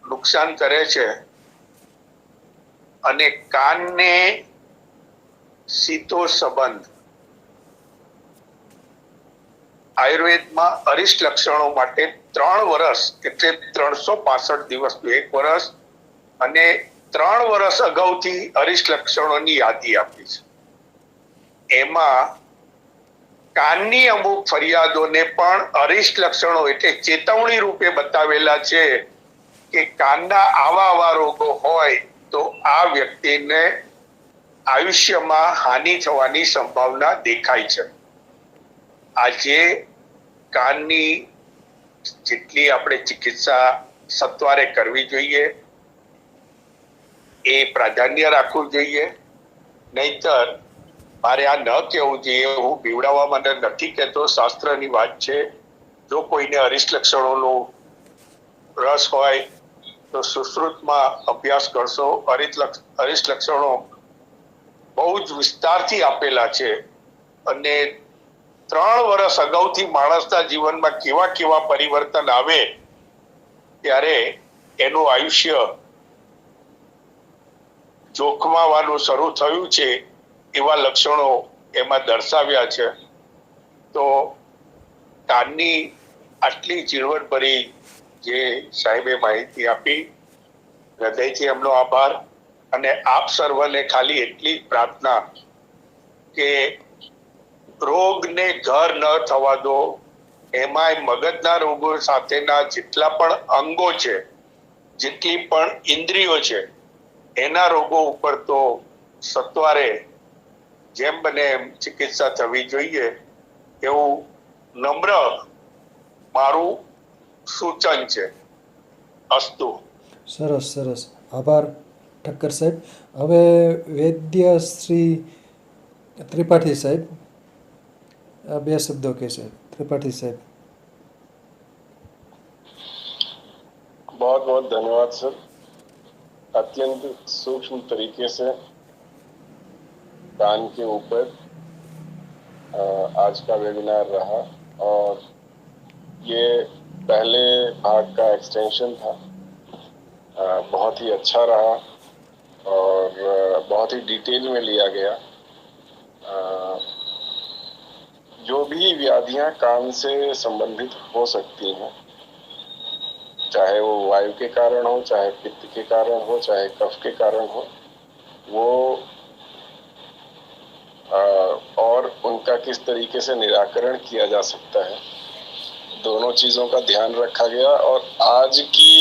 નુકસાન કરે છે. અને કાનને સીધો સંબંધ આયુર્વેદમાં અરિષ્ટ લક્ષણો માટે 3 વર્ષ એટલે 365 દિવસનું 1 વર્ષ અને 3 વર્ષ અગાઉથી અરિષ્ટ લક્ષણોની યાદી આપી છે. એમાં કાનની અમુક ફરિયાદોને પણ અરિષ્ટ લક્ષણો એટલે ચેતવણી રૂપે બતાવેલા છે કે કાનના આવા રોગો હોય તો આ વ્યક્તિને આયુષ્યમાં હાનિ થવાની સંભાવના દેખાય છે. આજે કાનની જેટલી આપણે ચિકિત્સા સત્વરે કરવી જોઈએ એ પ્રાધાન્ય રાખવું જોઈએ. નહીતર મારે આ ન કહેવું જોઈએ, હું પીવડાવવા માટે નથી કહેતો, શાસ્ત્રની વાત છે. જો કોઈને અરિષ્ટ લક્ષણોનો રસ હોય તો સુશ્રુતમાં અભ્યાસ કરશો. અરિષ્ટ લક્ષણો બહુ જ વિસ્તારથી આપેલા છે અને 3 વર્ષ અગાઉથી માણસના જીવનમાં કેવા કેવા પરિવર્તન આવે ત્યારે એનું આયુષ્ય જોખમાવાનું શરૂ થયું છે એવા લક્ષણો એમાં દર્શાવ્યા છે. તો કાનની આટલી ઝીણવટભરી જે સાહેબે માહિતી આપી, હૃદયથી એમનો આભાર. અને આપ સર્વને ખાલી એટલી પ્રાર્થના કે રોગને ઘર ન થવા દો. એમાંય મગજના રોગો સાથેના જેટલા પણ અંગો છે, જેટલી પણ ઇન્દ્રિયો છે, એના રોગો ઉપર તો સત્વરે જેમ બને એમ ચિકિત્સા થવી જોઈએ એવું નમ્ર મારું સૂચન છે. અસ્તુ. સરસ સરસ, આભાર ઠક્કર સાહેબ. હવે વૈદ્ય શ્રી ત્રિપાઠી સાહેબ 2 શબ્દો કહેશે. त्रिपाठी साहब. बहुत बहुत धन्यवाद सर. अत्यंत सूक्ष्म तरीके से कान के ऊपर आज का वेबिनार रहा और ये पहले भाग का एक्सटेंशन था. बहुत ही अच्छा रहा और बहुत ही डिटेल में लिया गया. जो भी व्याधियां कान से संबंधित हो सकती हैं, चाहे वो वायु के कारण हो, चाहे पित्त के कारण हो, चाहे कफ के कारण हो, वो और उनका किस तरीके से निराकरण किया जा सकता है, दोनों चीज़ों का ध्यान रखा गया. और आज की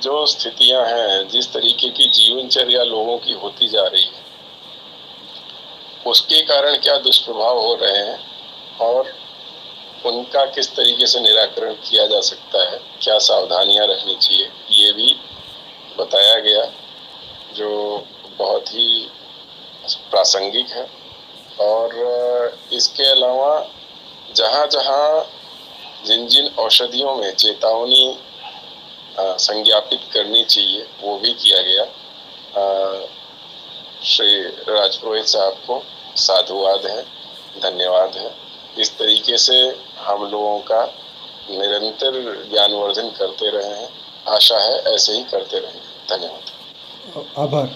जो स्थितियां हैं, जिस तरीके की जीवनचर्या लोगों की होती जा रही है, उसके कारण क्या दुष्प्रभाव हो रहे हैं और उनका किस तरीके से निराकरण किया जा सकता है, क्या सावधानियां रखनी चाहिए, ये भी बताया गया, जो बहुत ही प्रासंगिक है. और इसके अलावा जहाँ जहाँ जिन जिन औषधियों में चेतावनी संज्ञापित करनी चाहिए वो भी किया गया. श्री राजपुरोहित साहब को साधुवाद है, धन्यवाद है. इस तरीके से हम लोगों का निरंतर ज्ञानवर्धन करते रहे हैं. आशा है ऐसे ही करते रहें. धन्यवाद. આભાર.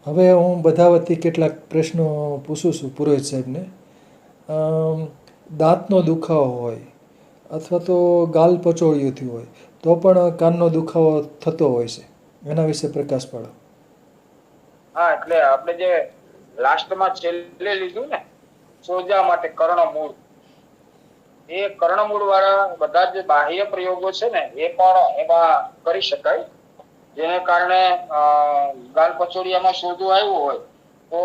હવે હું બધા વતી કેટલાક પ્રશ્નો પૂછું છું પુરોહિત સાહેબને. દાંતનો દુખાવો હોય અથવા તો ગાલ પચોળિયું થયું હોય તો પણ કાનનો દુખાવો થતો હોય છે, એના વિશે પ્રકાશ પાડો. હા, એટલે આપણે જે લાસ્ટમાં છેલ્લે લીધું ને સોજા માટે કર્ણમૂળ, એ કર્ણમૂળ વાળા બધા જે બાહ્ય પ્રયોગો છે ને એ પણ એમાં કરી શકાય. જેને કારણે ગાલ પચોડિયામાં સોજો આવ્યો હોય તો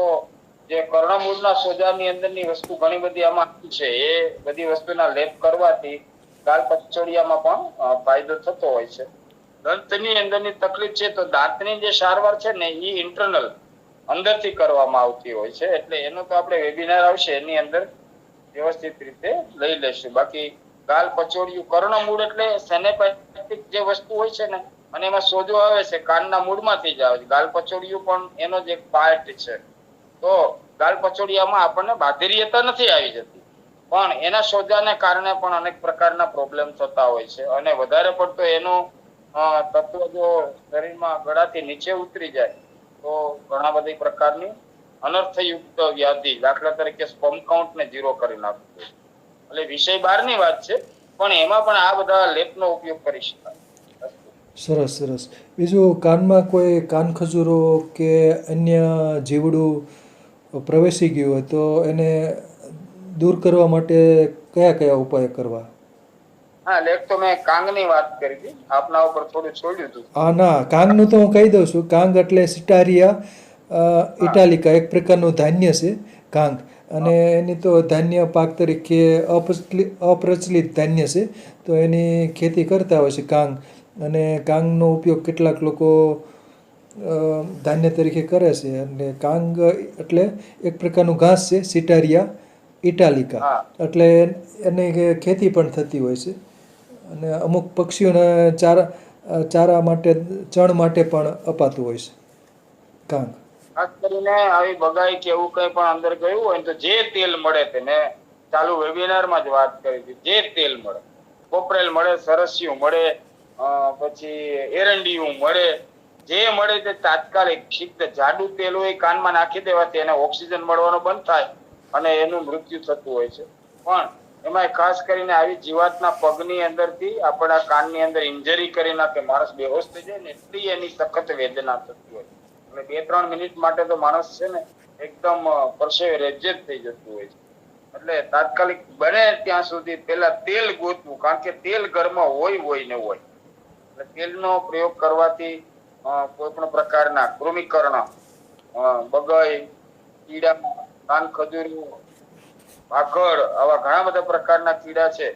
જે કર્ણમૂળના સોજાની અંદરની વસ્તુ ઘણી બધી આમાં છે, એ બધી વસ્તુના લેપ કરવાથી ગાલ પચોડિયામાં પણ ફાયદો થતો હોય છે. દંતની અંદરની તકલીફ છે તો દાંતની જે સારવાર છે ને એ ઇન્ટરનલ અંદરથી કરવામાં આવતી હોય છે. એટલે એનો તો આપણે વેબિનાર આવશે એની અંદર વ્યવસ્થિત રીતે લઈ લેશું. બાકી ગાલ પચોડિયું કર્ણમૂળ એટલે સેનેપેથિક જે વસ્તુ હોય છે ને, અને એમાં સોજો આવે છે કાનના મૂળમાંથી જ આવે છે. ગાલ પચોડિયું પણ એનો જ એક પાર્ટ છે. તો ગાલ પચોડિયામાં આપણને બાધીર્યતા નથી આવી જતી, પણ એના સોજાને કારણે પણ અનેક પ્રકારના પ્રોબ્લેમ થતા હોય છે. અને વધારે પડતો એનો તત્વ જો શરીરમાં ગળાથી નીચે ઉતરી જાય તો ઘણા બધી પ્રકારની અનર્થયુક્ત વ્યાધિ, દાખલા તરીકે સ્પર્મ કાઉન્ટ ને 0 કરી નાખવું. એટલે વિષય બહારની વાત છે, પણ એમાં પણ આ બધા લેપનો ઉપયોગ કરી શકાય. સરસ સરસ. બીજું, કાનમાં કોઈ કાન ખજૂરો કે અન્ય જીવડું પ્રવેશી ગયું હોય તો એને દૂર કરવા માટે કયા કયા ઉપાય કરવા? હા, એટલે એક તો મેં કાંગની વાત કરી હતી, આપના ઉપર થોડું છોડ્યું હતું. હા, ના, કાંગનું તો હું કહી દઉં છું. કાંગ એટલે સિટારિયા ઇટાલિકા, એક પ્રકારનું ધાન્ય છે કાંગ. અને એની તો ધાન્ય પાક તરીકે અપ્રચલિત ધાન્ય છે, તો એની ખેતી કરતા હોય છે કાંગ. અને કાંગનો ઉપયોગ કેટલાક લોકો ધાન્ય તરીકે કરે છે. અને કાંગ એટલે એક પ્રકારનું ઘાસ છે, સિટારિયા ઇટાલિકા, હા. એટલે એની ખેતી પણ થતી હોય છે. અને અમુક પક્ષીઓને ચારા માટે, ચણ માટે પણ અપાતું હોય છે કાંગ. ખાસ કરીને આવી બગાઈ કે એવું કઈ પણ અંદર ગયું હોય ને તો જે તેલ મળે તેને ચાલુ વેબિનારમાં જ વાત કરી હતી, જે તેલ મળે, કોપરેલ મળે, સરસ્યું મળે, પછી એરંડિયું મળે, જે મળે તે તાત્કાલિક શીત જાડુ તેલ હોય કાનમાં નાખી દેવાથી એને ઓક્સિજન મળવાનો બંધ થાય અને એનું મૃત્યુ થતું હોય છે. પણ એમાં ખાસ કરીને આવી જીવાતના પગની અંદરથી આપણા કાનની અંદર ઇન્જરી કરી નાખે, માણસ બેહોશ થઈ જાય ને એટલી એની સખત વેદના થતી હોય. એટલે 2-3 મિનિટ માટે તો માણસ છે ને એકદમ પરસેવે રેજેટ થઈ જતું હોય છે. એટલે તાત્કાલિક બને ત્યાં સુધી પેલા તેલ ગોતવું, કારણ કે તેલ ઘરમાં હોય ને હોય. એટલે તેલનો પ્રયોગ કરવાથી કોઈ પણ પ્રકારના કૃમિકર્ણ, બગાઈ, કીડા, કાન ખજૂરી, ભાખડ, આવા ઘણા બધા પ્રકારના કીડા છે,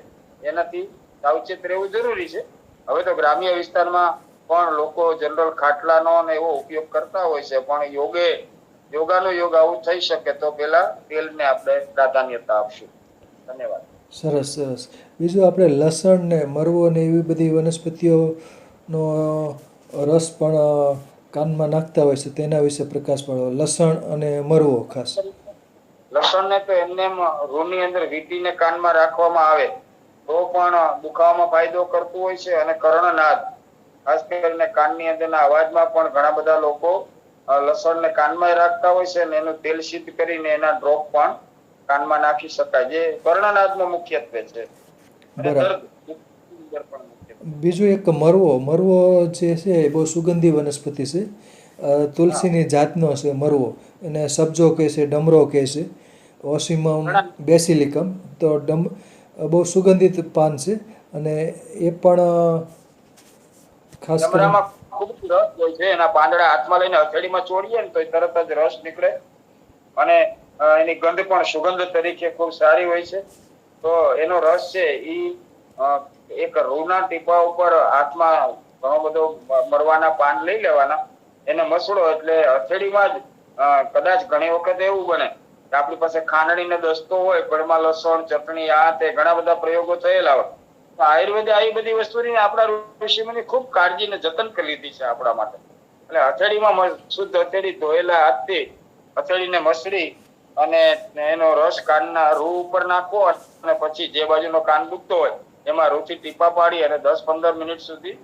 એનાથી સાવચેત રહેવું જરૂરી છે. હવે તો ગ્રામ્ય વિસ્તારમાં પણ લોકો જનરલ ખાટલાનો ને એવો ઉપયોગ કરતા હોય છે, પણ યોગાનું યોગ આવું થઈ શકે તો પેલા તેલને આપણે પ્રાધાન્યતા આપશું. ધન્યવાદ. સરસ સરસ. બીજું આપણે લસણ ને મરવો ને એવી બધી વનસ્પતિઓનો રસ પણ કાનમાં નાખતા હોય છે, તેના વિશે પ્રકાશ પાડો. લસણ અને મરવો ખાસ. લસણને તો એમને રૂની અંદર વીંટીને કાનમાં રાખવામાં આવે તો પણ દુખાવામાં ફાયદો કરતું હોય છે. અને કર્ણનાદ, ખાસ કરીને કાનની અંદરના અવાજમાં પણ ઘણા બધા લોકો લસણને કાનમાં રાખતા હોય છે, અને એનું તેલ સિદ્ધ કરીને એના ડ્રોપ પણ કાનમાં નાખી શકાય, જે કર્ણનાદમાં મુખ્યત્વે છે. અને બરાબર. દર્દ પણ મુખ્યત્વે. બીજું એક મરવો જે છે એ બહુ સુગંધી વનસ્પતિ છે. તુલસીની જાતનો છે મરવો. એને સબ્જો કહે છે, ડમરો કહે છે, ઓસિમમ બેસિલિકમ. તો બહુ સુગંધિત પાન છે. અને એ પણ ખાસ કરીને ડમરામાં ખૂબ રસ હોય છે. એના પાંદડા હાથમાં લઈને હથેળીમાં ચોડીએ ને તો તરત જ રસ નીકળે, અને એની ગંધ પણ સુગંધ તરીકે ખૂબ સારી હોય છે. તો એનો રસ છે એક રૂના ટીપા ઉપર હાથમાં ઘણો બધો મરવાના પાન લઈ લેવાના, એને મસળો એટલે હથેળીમાં જ કદાચ ઘણી વખત એવું બને કે આપણી પાસે ખાંડણી ને દસ્તો હોય પણ એમાં લસણ, ચટણી, આ તે ઘણા બધા પ્રયોગો થયેલા હોય. આયુર્વેદ આવી બધી વસ્તુની આપણા ઋષિમુનિ ખૂબ કાળજી ને જતન કરી લીધી છે આપણા માટે. એટલે હથેળીમાં શુદ્ધ હથેળી ધોયેલા હાથથી હથેળીને મસળી અને એનો રસ કાનના રૂ ઉપર નાખવો, અને પછી જે બાજુનો કાન દુખતો હોય એમાં રૂથી ટીપા પાડી અને 10-15 મિનિટ સુધી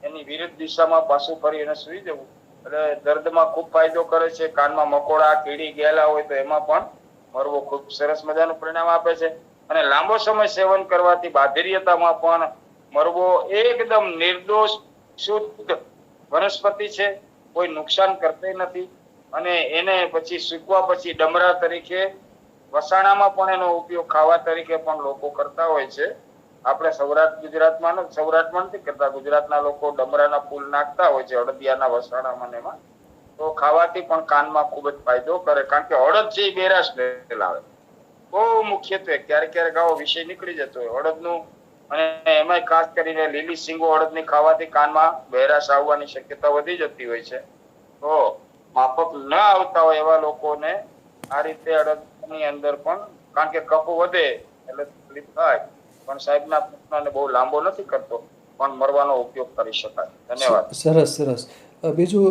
એની વિરુદ્ધ દિશામાં પાછું ફરી અને સુઈ જવું. એટલે દર્દમાં ખૂબ ફાયદો કરે છે. કાનમાં મકોડા, કીડી ગયેલા હોય તો એમાં પણ મરવો ખૂબ સરસ મજાનું પરિણામ આપે છે. અને લાંબો સમય સેવન કરવાથી બાધીર્યતામાં પણ મરવો એકદમ નિર્દોષ શુદ્ધ વનસ્પતિ છે, કોઈ નુકસાન કરતી નથી. અને એને પછી સૂકવા પછી ડમરા તરીકે વસાણામાં પણ એનો ઉપયોગ ખાવા તરીકે પણ લોકો કરતા હોય છે. આપણે ગુજરાતમાં નથી કરતા, ગુજરાતના લોકો ડમરાના ફૂલ નાખતા હોય છે અડદિયાના વસાણામાં એમાં. તો ખાવાથી પણ કાનમાં ખૂબ જ ફાયદો કરે, કારણ કે અડદ છે એ બેરાશ લાવે. બહુ મુખ્યત્વે ક્યારેક આવો વિષય નીકળી જતો હોય અડદનું, અને એમાંય ખાસ કરીને લીલી શીંગો અડદની ખાવાથી કાનમાં બહેરાશ આવવાની શક્યતા વધી જતી હોય છે. તો માફક ન આવતા હોય એવા લોકોને આ રીતે અડદની અંદર પણ, કારણ કે કફ વધે એટલે તકલીફ થાય, પણ સાહેબના પ્રશ્નને બહુ લાંબો નથી કરતો, પણ મરવાનો ઉપયોગ કરી શકાય. ધન્યવાદ. સરસ સરસ. બીજું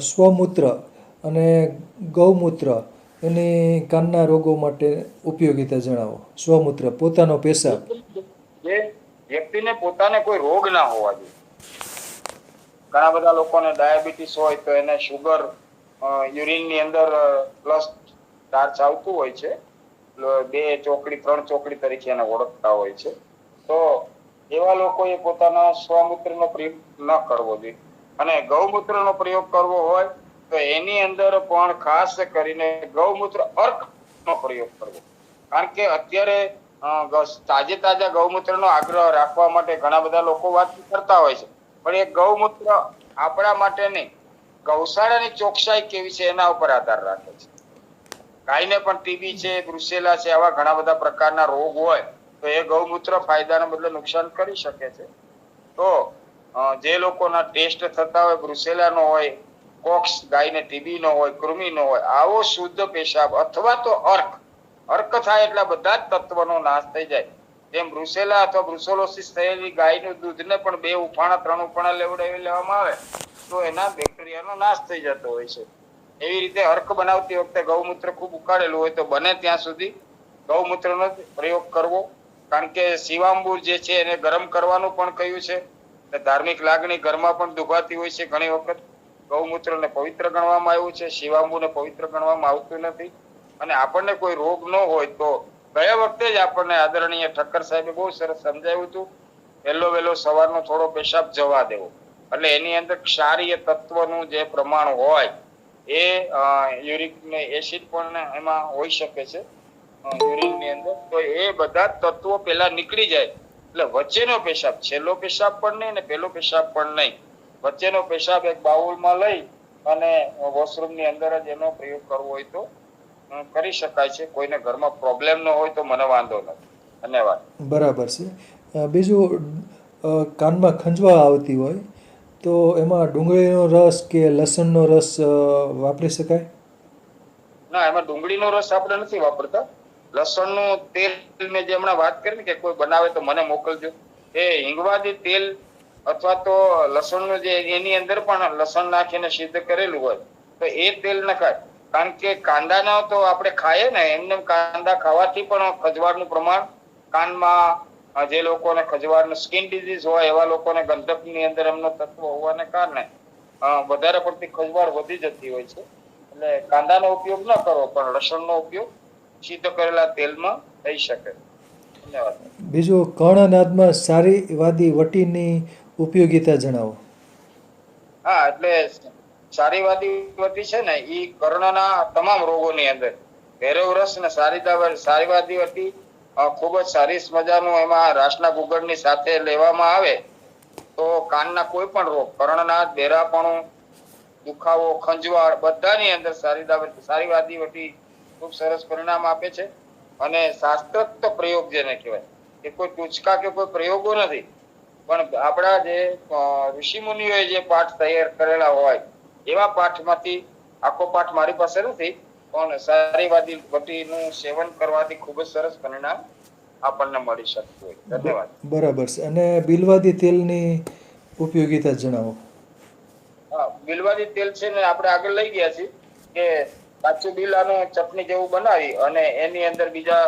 સ્વમૂત્ર અને ગૌમૂત્ર એની કાનના રોગો માટે ઉપયોગિતા જણાવો. સ્વમૂત્ર, પોતાનો પેશાબ. જે વ્યક્તિને પોતાને કોઈ રોગ ના હોવા જોઈએ. ઘણા બધા લોકોને ડાયાબિટીસ હોય તો એને શુગર, યુરિનની અંદર પ્લસ ચાર્જ આવતું હોય છે, 2 ચોકડી 3 ચોકડી તરીકે એને ઓળખતા હોય છે. તો એવા લોકોએ પોતાના સ્વમૂત્રનો પ્રયોગ ન કરવો જોઈએ. અને ગૌમૂત્રનો પ્રયોગ કરવો હોય તો એની અંદર પણ ખાસ કરીને ગૌમૂત્ર અર્કનો પ્રયોગ કરવો. કારણ કે અત્યારે તાજા ગૌમૂત્રનો આગ્રહ રાખવા માટે ઘણા બધા લોકો વાત કરતા હોય છે, પણ એ ગૌમૂત્ર આપણા માટે નહીં, ગૌશાળાની ચોકસાઈ કેવી છે એના ઉપર આધાર રાખે છે. ગાયને પણ ટીબી છે, બ્રુસેલા છે, આવા ઘણા બધા પ્રકારના રોગ હોય તો એ ગૌમૂત્ર ફાયદાને બદલે નુકસાન કરી શકે છે. તો જે લોકોના ટેસ્ટ થતા હોય બ્રુસેલાનો હોય, પોક્સ ગાયને ટીબી નો હોય, કૃમિ નો હોય, આવો શુદ્ધ પેશાબ અથવા તો અર્ક થાય એટલે બધા જ તત્વનો નાશ થઈ જાય. જેમ બ્રુસેલા અથવા બ્રુસેલોસિસ થયેલી ગાયનું દૂધને પણ 2 ઉફાણા 3 ઉફાણા લેવડાવી લેવામાં આવે તો એના બેક્ટેરિયાનો નાશ થઈ જતો હોય છે. એવી રીતે અર્ક બનાવતી વખતે ગૌમૂત્ર ખૂબ ઉકાળેલું હોય તો બને ત્યાં સુધી ગૌમૂત્રનો પ્રયોગ કરવો. કારણ કે શિવાંબુર જે છે એને ગરમ કરવાનું પણ કહ્યું છે. ધાર્મિક લાગણી ઘરમાં પણ દુભાતી હોય છે. ઘણી વખત ગૌમૂત્રને પવિત્ર ગણવામાં આવ્યું છે, શિવાંબુને પવિત્ર ગણવામાં આવતું નથી. અને આપણને કોઈ રોગ ન હોય તો ગયા વખતે જ આપણને આદરણીય ઠક્કર સાહેબે બહુ સરસ સમજાવ્યું હતું, વહેલો સવારનો થોડો પેશાબ જવા દેવો. એટલે એની અંદર ક્ષારીય તત્વનું જે પ્રમાણ હોય એ યુરિક એસિડ પણ એમાં હોઈ શકે છે યુરિનની અંદર, તો એ બધા તત્વો પેલા નીકળી જાય એટલે વચ્ચેનો પેશાબ, છેલ્લો પેશાબ પણ નહીં ને પેલો પેશાબ પણ નહીં, વચ્ચેનો પેશાબ એક બાઉલમાં લઈ અને વોશરૂમની અંદર જ એનો પ્રયોગ કરવો હોય તો કરી શકાય છે. કોઈને ઘરમાં પ્રોબ્લેમ ન હોય તો મને વાંધો નથી. ધન્યવાદ. બરાબર છે. બીજું, કાનમાં ખંજવા આવતી હોય તો એમાં ડુંગળીનો રસ કે લસણનો રસ વાપરી શકાય? ના, એમાં ડુંગળીનો રસ આપણે નથી વાપરતા. લસણનું તેલ મેં જે હમણાં વાત કરી ને કે કોઈ બનાવે તો મને મોકલજો. એ હિંગવાદી તેલ અથવા તો લસણનું જે એની અંદર પણ લસણ નાખીને સિદ્ધ કરેલું હોય તો એ તેલ નખાય. કારણ કે કાંદાનો તો આપણે ખાઈએ ને, એમને કાંદા ખાવાથી પણ ખજવાળનું પ્રમાણ કાનમાં જે લોકોને ખજવાળનું સ્કિન ડિઝીઝ હોય એવા લોકોને ગંધકની અંદર એમનો તત્વ હોવાને કારણે વધારે પડતી ખજવાળ વધી જતી હોય છે. એટલે કાંદાનો ઉપયોગ ન કરવો પણ લસણનો ઉપયોગ સિદ્ધ કરેલા તેલમાં થઈ શકે. ધન્યવાદ. બીજું, કર્ણનાદમાં સારીવાદી વટીની ઉપયોગિતા જણાવો. હા, એટલે સારીવાદી વટી છે ને એ કર્ણના તમામ રોગોની અંદર ભેરવ રસ ને સારીવાદી વટી ખૂબ જ સારી મજાનું એમાં રાસના ગુગળની સાથે લેવામાં આવે તો કાનના કોઈ પણ રોગ, કર્ણનાદ, બહેરાપણું, દુખાવો, ખંજવાળ બધાની અંદર સારીવાદી વટી ખૂબ સરસ પરિણામ આપે છે. અને શાસ્ત્રોક્ત પ્રયોગ જેને કહેવાય એ કોઈ ટૂચકા કે કોઈ પ્રયોગો નથી, પણ આપણા જે ઋષિ મુનિઓએ જે પાઠ તૈયાર કરેલા હોય એવા પાઠમાંથી, આખો પાઠ મારી પાસે નથી, પણ સારીવાદી વટીનું સેવન કરવાથી ખૂબ જ સરસ પરિણામ આપણને મળી શકતું હોય. ધન્યવાદ. બરાબર છે. અને બિલવાદી તેલની ઉપયોગિતા જણાવો. હા, બિલવાદી તેલ છે ને આપણે આગળ લઈ ગયા છીએ કે કાચું બિલાનું ચટણી જેવું બનાવી અને એની અંદર બીજા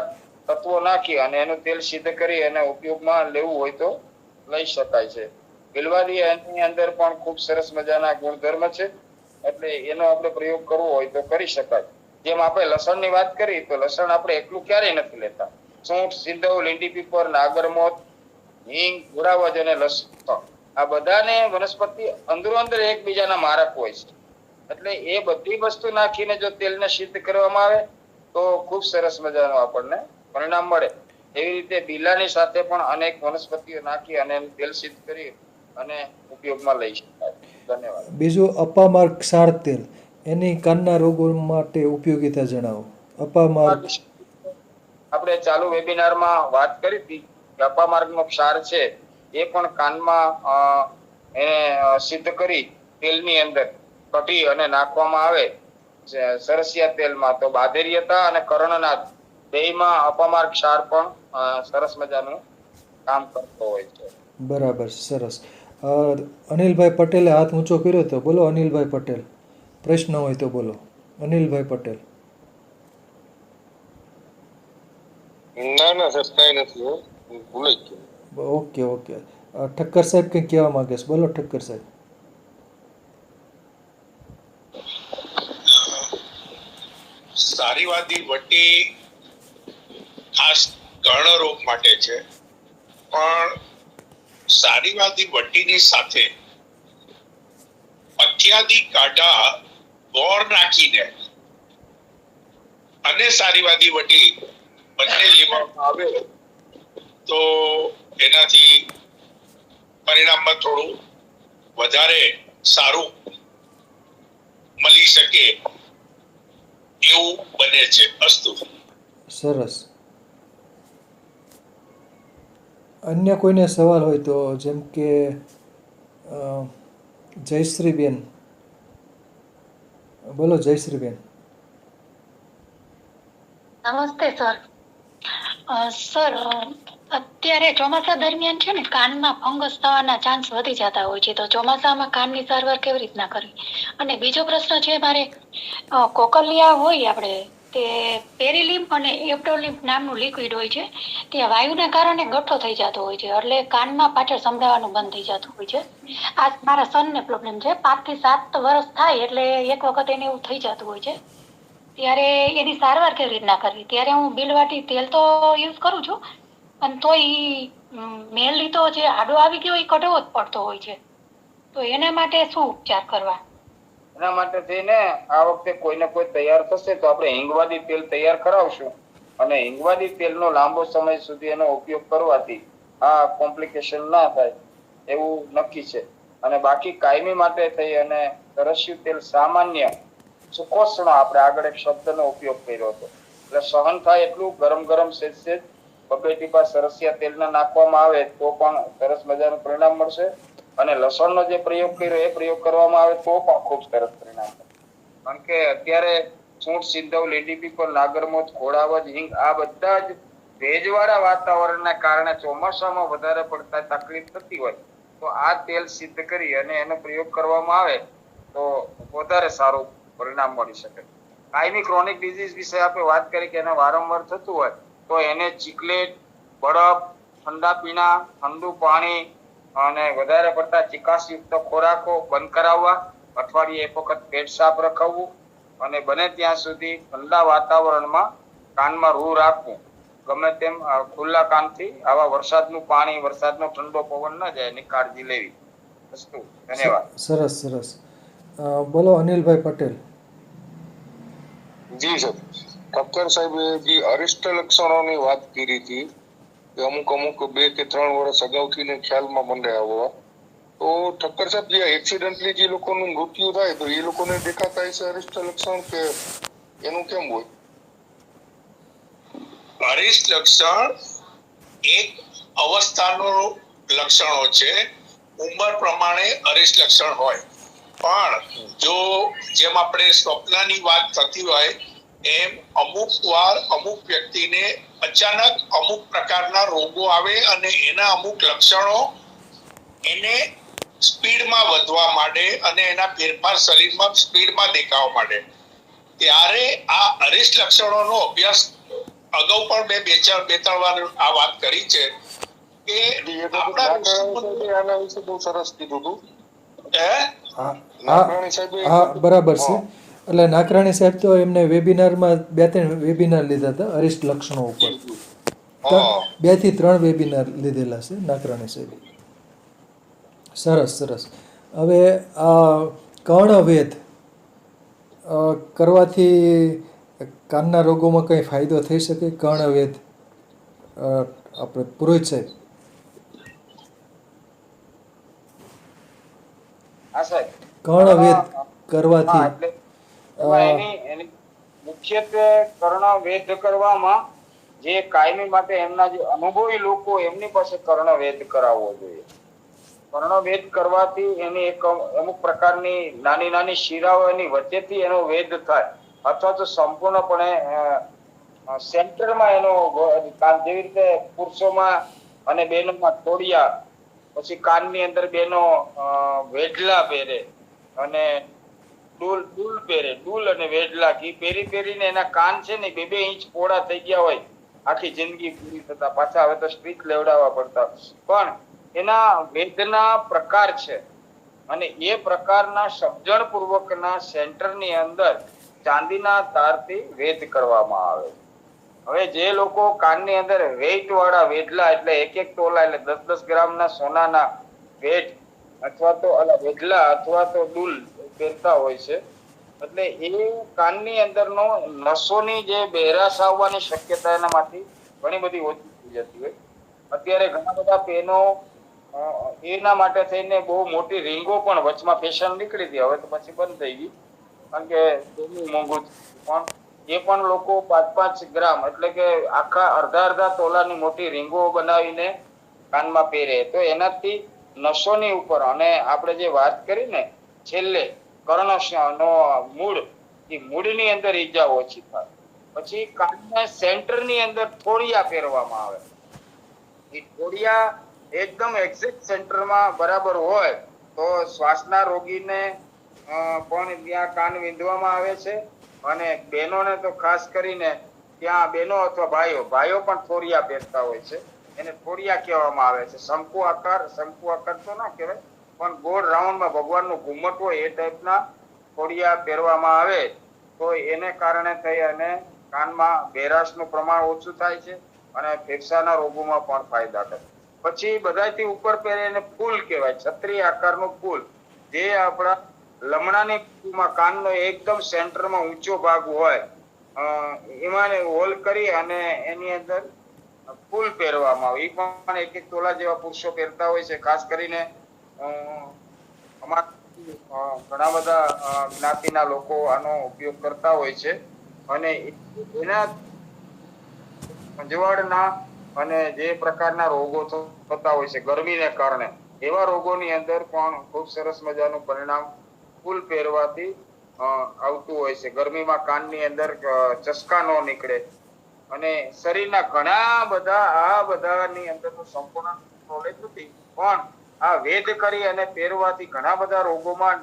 તત્વો નાખી અને એનું તેલ સિદ્ધ કરી અને ઉપયોગમાં લેવું હોય તો લઈ શકાય છે. બિલવાદી એની અંદર પણ ખૂબ સરસ મજાના ગુણધર્મ છે, એટલે એનો આપણે પ્રયોગ કરવો હોય તો કરી શકાય. જેમ આપણે લસણની વાત કરી તો લસણ આપણે એકલું ક્યારેય નથી લેતા. સૂંઠ, સિંધવ, લીંડી પીપર, નાગરમોદ, હિંગ, ગુડાવજ અને લસણ આ બધાને વનસ્પતિ અંદરો અંદર એકબીજાના મારક હોય છે. એટલે એ બધી વસ્તુ નાખીને જો તેલને સિદ્ધ કરવામાં આવે તો ખૂબ સરસ મજાનું આપણને પરિણામ મળે. એવી રીતે બિલાની સાથે પણ અનેક વનસ્પતિઓ નાખી અને તેલ સિદ્ધ કરી અને ઉપયોગમાં લઈ શકાય. ધન્યવાદ. બીજું, અપામાર્ગ ક્ષાર તેલ, એની કાનના રોગો માટે ઉપયોગિતા જણાવો. અપામાર્ગ આપણે ચાલુ વેબિનારમાં વાત કરી હતી કે અપામાર્ગનો ક્ષાર છે એ પણ કાનમાં એને સિદ્ધ કરી તેલની અંદર કઢી અને નાખવામાં આવે સરસિયા તેલમાં તો બાધેર્યતા અને કર્ણનાદ બેયમાં અપામાર્ગ ક્ષાર પણ સરસ મજાનું કામ કરતો હોય છે. બરાબર, સરસ. અનિલભાઈ પટેલે હાથ ઊંચો કર્યો હતો. બોલો અનિલભાઈ પટેલ, પ્રશ્ન હોય તો બોલો. અનિલભાઈ પટેલ. ના સર, કઈ નથી, ભૂલ જ ગયું. ઓકે. ઠક્કર સાહેબ કંઈક કહેવા માંગે છે, બોલો ઠક્કર સાહેબ. સારીવાદી વટી ખાસ કર્ણરોગ માટે છે, પણ સારીવાદી વટીની સાથે અત્યાદી કાઢા ગોળ નાખીને અને સારીવાદી વટી બંને લેવામાં આવે તો એનાથી પરિણામમાં થોડું વધારે સારું મળી શકે એવું બને છે. અસ્તુ. સરસ. અન્ય કોઈને સવાલ હોય તો, જેમ કે જયશ્રીબેન. બોલો જયશ્રીબેન. નમસ્તે સર. સર, અત્યારે ચોમાસા દરમિયાન છે ને કાનમાં ફંગસ થવાના ચાન્સ વધી જતા હોય છે, તો ચોમાસામાં કાનની સારવાર કેવી રીતના કરવી? અને બીજો પ્રશ્ન છે મારે, કોકલિયા હોય આપણે તે પેરીલિમ્પ અને એપ્ટોલિમ્પ નામનું લિક્વિડ હોય છે, તે વાયુના કારણે ગઠ્ઠો થઈ જતો હોય છે, એટલે કાનમાં પાછળ સંભળાવાનું બંધ થઈ જતું હોય છે. આ મારા સનને પ્રોબ્લેમ છે. 5 થી 7 વર્ષ થાય એટલે એક વખત એને એવું થઈ જતું હોય છે. ત્યારે એની સારવાર કેવી રીતના કરવી? ત્યારે હું બિલવાટી તેલ તો યુઝ કરું છું, પણ તોય મેનલી તો જે આડો આવી ગયો એ કઢવો જ પડતો હોય છે, તો એના માટે શું ઉપચાર કરવા? એના માટે થઈને આ વખતે કોઈને કોઈ તૈયાર થશે તો આપણે હિંગવાદી તેલ તૈયાર કરાવશું, અને હિંગવાદી તેલનો લાંબો સમય સુધી એનો ઉપયોગ કરવાથી આ કોમ્પ્લિકેશન ના થાય એવું નક્કી છે. અને બાકી કાયમી માટે થઈ અને સરસ્યું તેલ સામાન્ય સુકોષ્ણ આપણે આગળ એક શબ્દનો ઉપયોગ કર્યો હતો, એટલે સહન થાય એટલું ગરમ ગરમ સેજ બબે ટીપા સરસિયા તેલના નાખવામાં આવે તો પણ સરસ મજાનું પરિણામ મળશે. અને લસણનો જે પ્રયોગ કર્યો એ પ્રયોગ કરવામાં આવે તો પણ ખૂબ સરસ પરિણામ મળશે. કારણ કે અત્યારે સૂંઠ, સિંધવ, લીડીપીપલ, નાગરમોજ, ઘોડાવજ, હિંગ આ બધા જ ભેજવાળા વાતાવરણના કારણે ચોમાસામાં વધારે પડતા તકલીફ થતી હોય તો આ તેલ સિદ્ધ કરી અને એનો પ્રયોગ કરવામાં આવે તો વધારે સારું પરિણામ મળી શકે. કાયમી ક્રોનિક ડિઝીઝ વિશે આપણે વાત કરી કે એને વારંવાર થતું હોય તો એને ચીકલેટ, બરફ, ઠંડા પીણા, ઠંડુ પાણી અને વધારે પડતા ચિકાસયુક્ત ખોરાકો બંધ કરાવવા, અઠવાડિયે એક વખત પેટ સાફ રખાવવું અને બને ત્યાં સુધી ઠંડા વાતાવરણમાં કાનમાં રૂ રાખવું. ગમે તેમ ખુલ્લા કાનથી આવા વરસાદનું પાણી, વરસાદનો ઠંડો પવન ન જાય એની કાળજી લેવી. અસ્તુ. ધન્યવાદ. સરસ સરસ. બોલો અનિલભાઈ પટેલ. જી સર, ઠક્કર સાહેબે જે અરિષ્ટ લક્ષણોની વાત કરી હતી કે અમુક 2 કે 3 વર્ષ અગાઉથી ને ખ્યાલમાં મને આવવા, તો ઠક્કર સાહેબ જે એક્સિડન્ટલી જે લોકોનું મૃત્યુ થાય તો એ લોકોને દેખાતા હશે અરિષ્ટ લક્ષણ કે એનું કેમ હોય? અરિષ્ટ લક્ષણ એક અવસ્થાનો લક્ષણો છે. ઉંમર પ્રમાણે અરિષ્ટ લક્ષણ હોય, પણ જો જેમ આપણે સ્વપ્નની વાત થતી હોય એમ અમુક વાર અમુક વ્યક્તિને અચાનક અમુક પ્રકારના રોગો આવે અને એના અમુક લક્ષણો એને સ્પીડમાં વધવા માંડે અને એના ફેરફાર શરીરમાં સ્પીડમાં દેખાવા માંડે, ત્યારે આ અરિષ્ટ લક્ષણોનો અભ્યાસ અગાઉ પણ મેં 2-3 વાર આ વાત કરી છે કે આના વિશે બહુ સરસ કીધું હતું. હા બરાબર છે. એટલે નાકરાણી સાહેબ તો એમને વેબિનારમાં 2-3 વેબિનાર લીધા હતા અરિષ્ટ લક્ષણો ઉપર. 2 થી 3 વેબિનાર લીધેલા છે નાકરાણી સાહેબ. સરસ સરસ. હવે આ કર્ણવેધ કરવાથી કાનના રોગોમાં કંઈ ફાયદો થઈ શકે? કર્ણવેધ આપણે પુરોહિત સાહેબ. હા સાહેબ. કર્ણવેધ કરવાથી એની મુખ્યત્વે કર્ણવેધ કરવામાં જે કાયમી માટે એમના જે અનુભવી લોકો એમની પાસે કર્ણવેધ કરાવવો જોઈએ. કર્ણવેધ કરવાથી એની એક અમુક પ્રકારની નાની નાની શિરાઓની વચ્ચેથી એનો વેધ થાય, અથવા તો સંપૂર્ણપણે સેન્ટરમાં એનો જેવી રીતે પુરુષોમાં અને બહેનોમાં તોડિયા, પછી કાનની અંદર બેનો વેઢલા પહેરે અને ડૂલ પહેરે, ડૂલ અને વેઢલા ઘી પહેરીને એના કાન છે ને 2-2 ઇંચ પહોળા થઈ ગયા હોય આખી જિંદગી પૂરી થતા, પાછા હવે તો સ્ટ્રીક લેવડાવવા પડતા, પણ એના વેદના પ્રકાર છે અને એ પ્રકારના સમજણ પૂર્વકના સેન્ટરની અંદર ચાંદીના તારથી વેધ કરવામાં આવે. હવે જે લોકો કાનની અંદર વેઇટ વાળા વેઢલા એટલે 1-1 તોલા એટલે 10-10 ગ્રામના સોનાના વેઢ અથવા તો વેઢલા અથવા તો ડૂલ પહેરતા હોય છે, એટલે એ કાનની અંદરનો નસોની જે બહેરાશ આવવાની શક્યતા એનામાંથી ઘણી બધી ઓછી થઈ જતી હોય. અત્યારે ઘણા બધા પેનો એના માટે થઈને બહુ મોટી રીંગો પણ વચમાં ફેશન નીકળી હતી, હવે તો પછી બંધ થઈ ગઈ કારણ કે મોંઘું, પણ એ પણ લોકો 5-5 ગ્રામ એટલે કે આખા અડધા તોલાની મોટી રીંગો બનાવીને કાનમાં પહેરે, તો એનાથી નસોની ઉપર અને આપણે જે વાત કરી ને છેલ્લે કર્ણનો મૂળ એ મૂળની અંદર ઈજા ઓછી થાય. પછી કાનના સેન્ટરની અંદર થોડિયા પહેરવામાં આવે. એ થોડિયા એકદમ એક્ઝેક્ટ સેન્ટરમાં બરાબર હોય તો શ્વાસના રોગીને પણ ત્યાં કાન વીંધવામાં આવે છે. અને બહેનોને તો ખાસ કરીને ત્યાં બહેનો અથવા ભાઈઓ પણ થોડિયા પહેરતા હોય છે. એને થોડિયા કહેવામાં આવે છે. શંકુ આકાર તો ના કહેવાય, પણ ગોળ રાઉન્ડમાં ભગવાનનું ઘુમ્મટ હોય એ ટાઈપના થોડિયા પહેરવામાં આવે તો એને કારણે થઈ અને કાનમાં બેરાશનું પ્રમાણ ઓછું થાય છે અને ફેફસાના રોગોમાં પણ ફાયદા કરે. પછી બધાથી ઉપર પહેરે એને ફૂલ કહેવાય, છત્રી આકારનું ફૂલ, જે આપણા લમણાની કાનનો એકદમ સેન્ટરમાં ઊંચો ભાગ હોય એમાં હોલ કરી અને એની અંદર ફૂલ પહેરવામાં આવે. એ પણ 1-1 તોલા જેવા પુરુષો પહેરતા હોય છે. ખાસ કરીને ઘણા બધા જ્ઞાતિના લોકો આનો ઉપયોગ કરતા હોય છે. અને એના ખંજવાળના અને જે પ્રકારના રોગો થતા હોય છે ગરમીને કારણે, એવા રોગોની અંદર પણ ખૂબ સરસ મજાનું પરિણામ ફૂલ પહેરવાથી આવતું હોય છે. ગરમીમાં કાનની અંદર ચસકા ન નીકળે. અને શરીરના ઘણા બધા આ બધાની અંદર સંપૂર્ણ નોલેજ નથી, પણ આ વેદ કરી અને પહેરવાથી ઘણા બધા રોગોમાં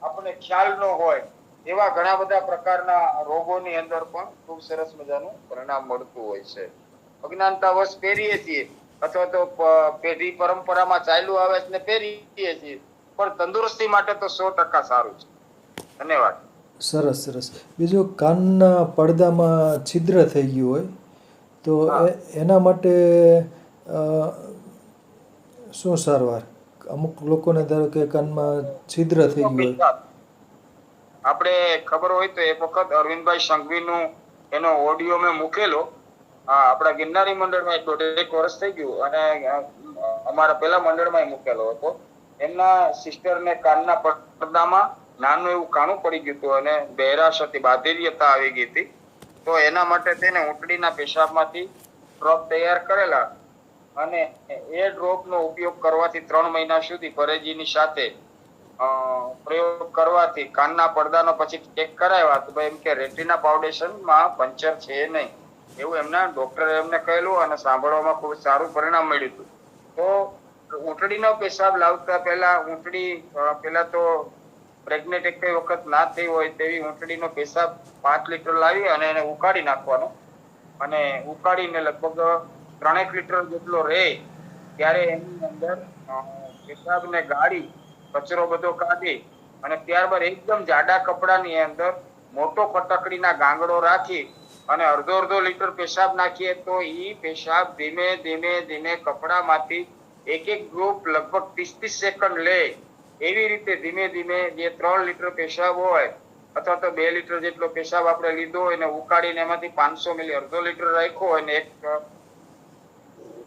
આપણને ખ્યાલ ન હોય એવા ઘણા બધા પ્રકારના રોગોની અંદર પણ ખૂબ સરસ મજાનું પરિણામ મળતું હોય છે. અજ્ઞાનતાવશ પહેરીએ છીએ અથવા તો પેઢી પરંપરામાં ચાલ્યું આવે છે ને પહેરીએ છીએ, પણ તંદુરસ્તી માટે તો 100% સારું છે. ધન્યવાદ. સરસ. બીજું, કાનના પડદામાં છિદ્ર થઈ ગયું હોય તો એના માટે શું સારવાર? અમુક લોકોને ધારો કે કાનમાં છિદ્ર થઈ ગયું હોય. આપણે ખબર હોય તો એક વખત અરવિંદભાઈ સંઘવીનું એનો ઓડિયો મેં મૂકેલો. આપણા ગિરનારી મંડળમાં 1.5 વર્ષ થઈ ગયું અને અમારા પેલા મંડળમાં મૂકેલો હતો. એમના સિસ્ટરને કાનના પડદામાં નાનું એવું કાણું પડી ગયું હતું અને બહેરાશ હતી, બાધિર્યતા આવી ગઈ હતી. તો એના માટે તેને ઊંટડીના પેશાબમાંથી ડ્રોપ તૈયાર કરેલા અને એ ડ્રોપનો ઉપયોગ કરવાથી 3 મહિના સુધી પરેજીની સાથે પ્રયોગ કરવાથી કાનના પડદાનો પછી ચેક કરાવ્યા તો ભાઈ એમ કે રેટિના ફાઉન્ડેશનમાં પંચર છે નહીં એવું એમના ડોક્ટરે એમને કહેલું અને સાંભળવામાં ખૂબ સારું પરિણામ મળ્યું હતું. તો ઊંટડીનો પેશાબ લાવતા પહેલા પેલા તો પ્રેગ્નેન્ટ એક વખત ના થઈ હોય તેવી ઊંટડીનો પેશાબ 5 લીટર લાવી અને એને ઉકાળી નાખવાનો અને ઉકાળીને લગભગ 3 લીટર જેટલો રહે ત્યારે એની અંદર પેશાબને ગાળી કચરો બધો કાઢી અને ત્યારબાદ એકદમ જાડા કપડાની અંદર મોટો ફટકડીના ગાંગડો રાખી અને અડધો લીટર પેશાબ નાખીએ તો એ પેશાબ ધીમે ધીમે કપડામાંથી એક ગ્રુપ લગભગ 30 સેકન્ડ લે. એવી રીતે ધીમે જે 3 લીટર પેશાબ હોય અથવા તો 2 લીટર જેટલો પેશાબ આપણે લીધો હોય ને ઉકાળીને એમાંથી 500 મિલી અડધો લીટર રાખ્યો હોય ને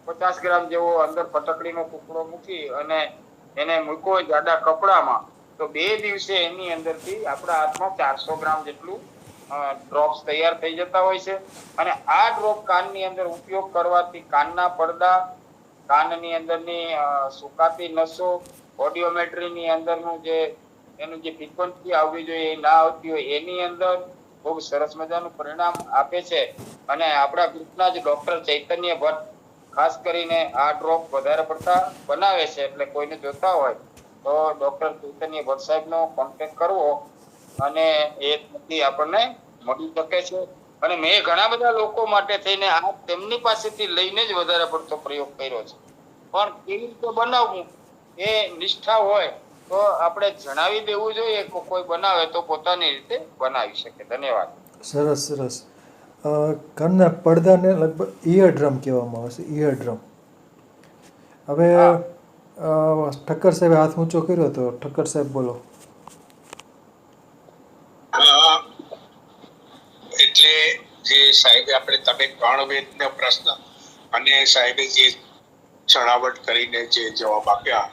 50 ગ્રામ જેવો અંદર ફટકડીનો ટુકડો મૂકી અને એને મૂક્યો હોય જાડા કપડામાં તો 2 દિવસે એની અંદરથી આપણા હાથમાં 400 ગ્રામ જેટલું ડ્રોપ્સ તૈયાર થઈ જતા હોય છે. અને આ ડ્રોપ કાનની અંદર ઉપયોગ કરવાથી કાનના પડદા, કાનની અંદરની સુકાતી નસો, ઓડિયોમેટ્રીની અંદરનું એનું જે ફ્રીક્વન્સી આવવી જોઈએ એ ના આવતી હોય એની અંદર ખૂબ સરસ મજાનું પરિણામ આપે છે. અને આપણા ગ્રુપના જ ડોક્ટર ચૈતન્ય ભટ્ટ ખાસ કરીને આ ડ્રોપ વધારે પડતા બનાવે છે, એટલે કોઈને જોતા હોય તો ડોક્ટર ચૈતન્ય ભટ્ટ સાહેબનો કોન્ટેક્ટ કરવો અને એથી આપણને મળી શકે છે. અને મેં ઘણા બધા લોકો માટે થઈને આ તેમની પાસેથી લઈને જ વધારે પડતો પ્રયોગ કર્યો છે. પણ કેવી રીતે બનાવવું એ નિષ્ઠા હોય તો આપણે જણાવી દેવું જોઈએ કે કોઈ બનાવે તો પોતાની રીતે બનાવી શકે. ધન્યવાદ. સરસ. કાનના પડદાને લગભગ ઇયર ડ્રમ કહેવામાં આવે છે. Ear drum. હવે ઠક્કર સાહેબે હાથ ઊંચો કર્યો હતો. ઠક્કર સાહેબ બોલો. એટલે જે સાહેબે તમે 3 વેદનો પ્રશ્ન અને સાહેબે જે છણાવટ કરીને જે જવાબ આપ્યા,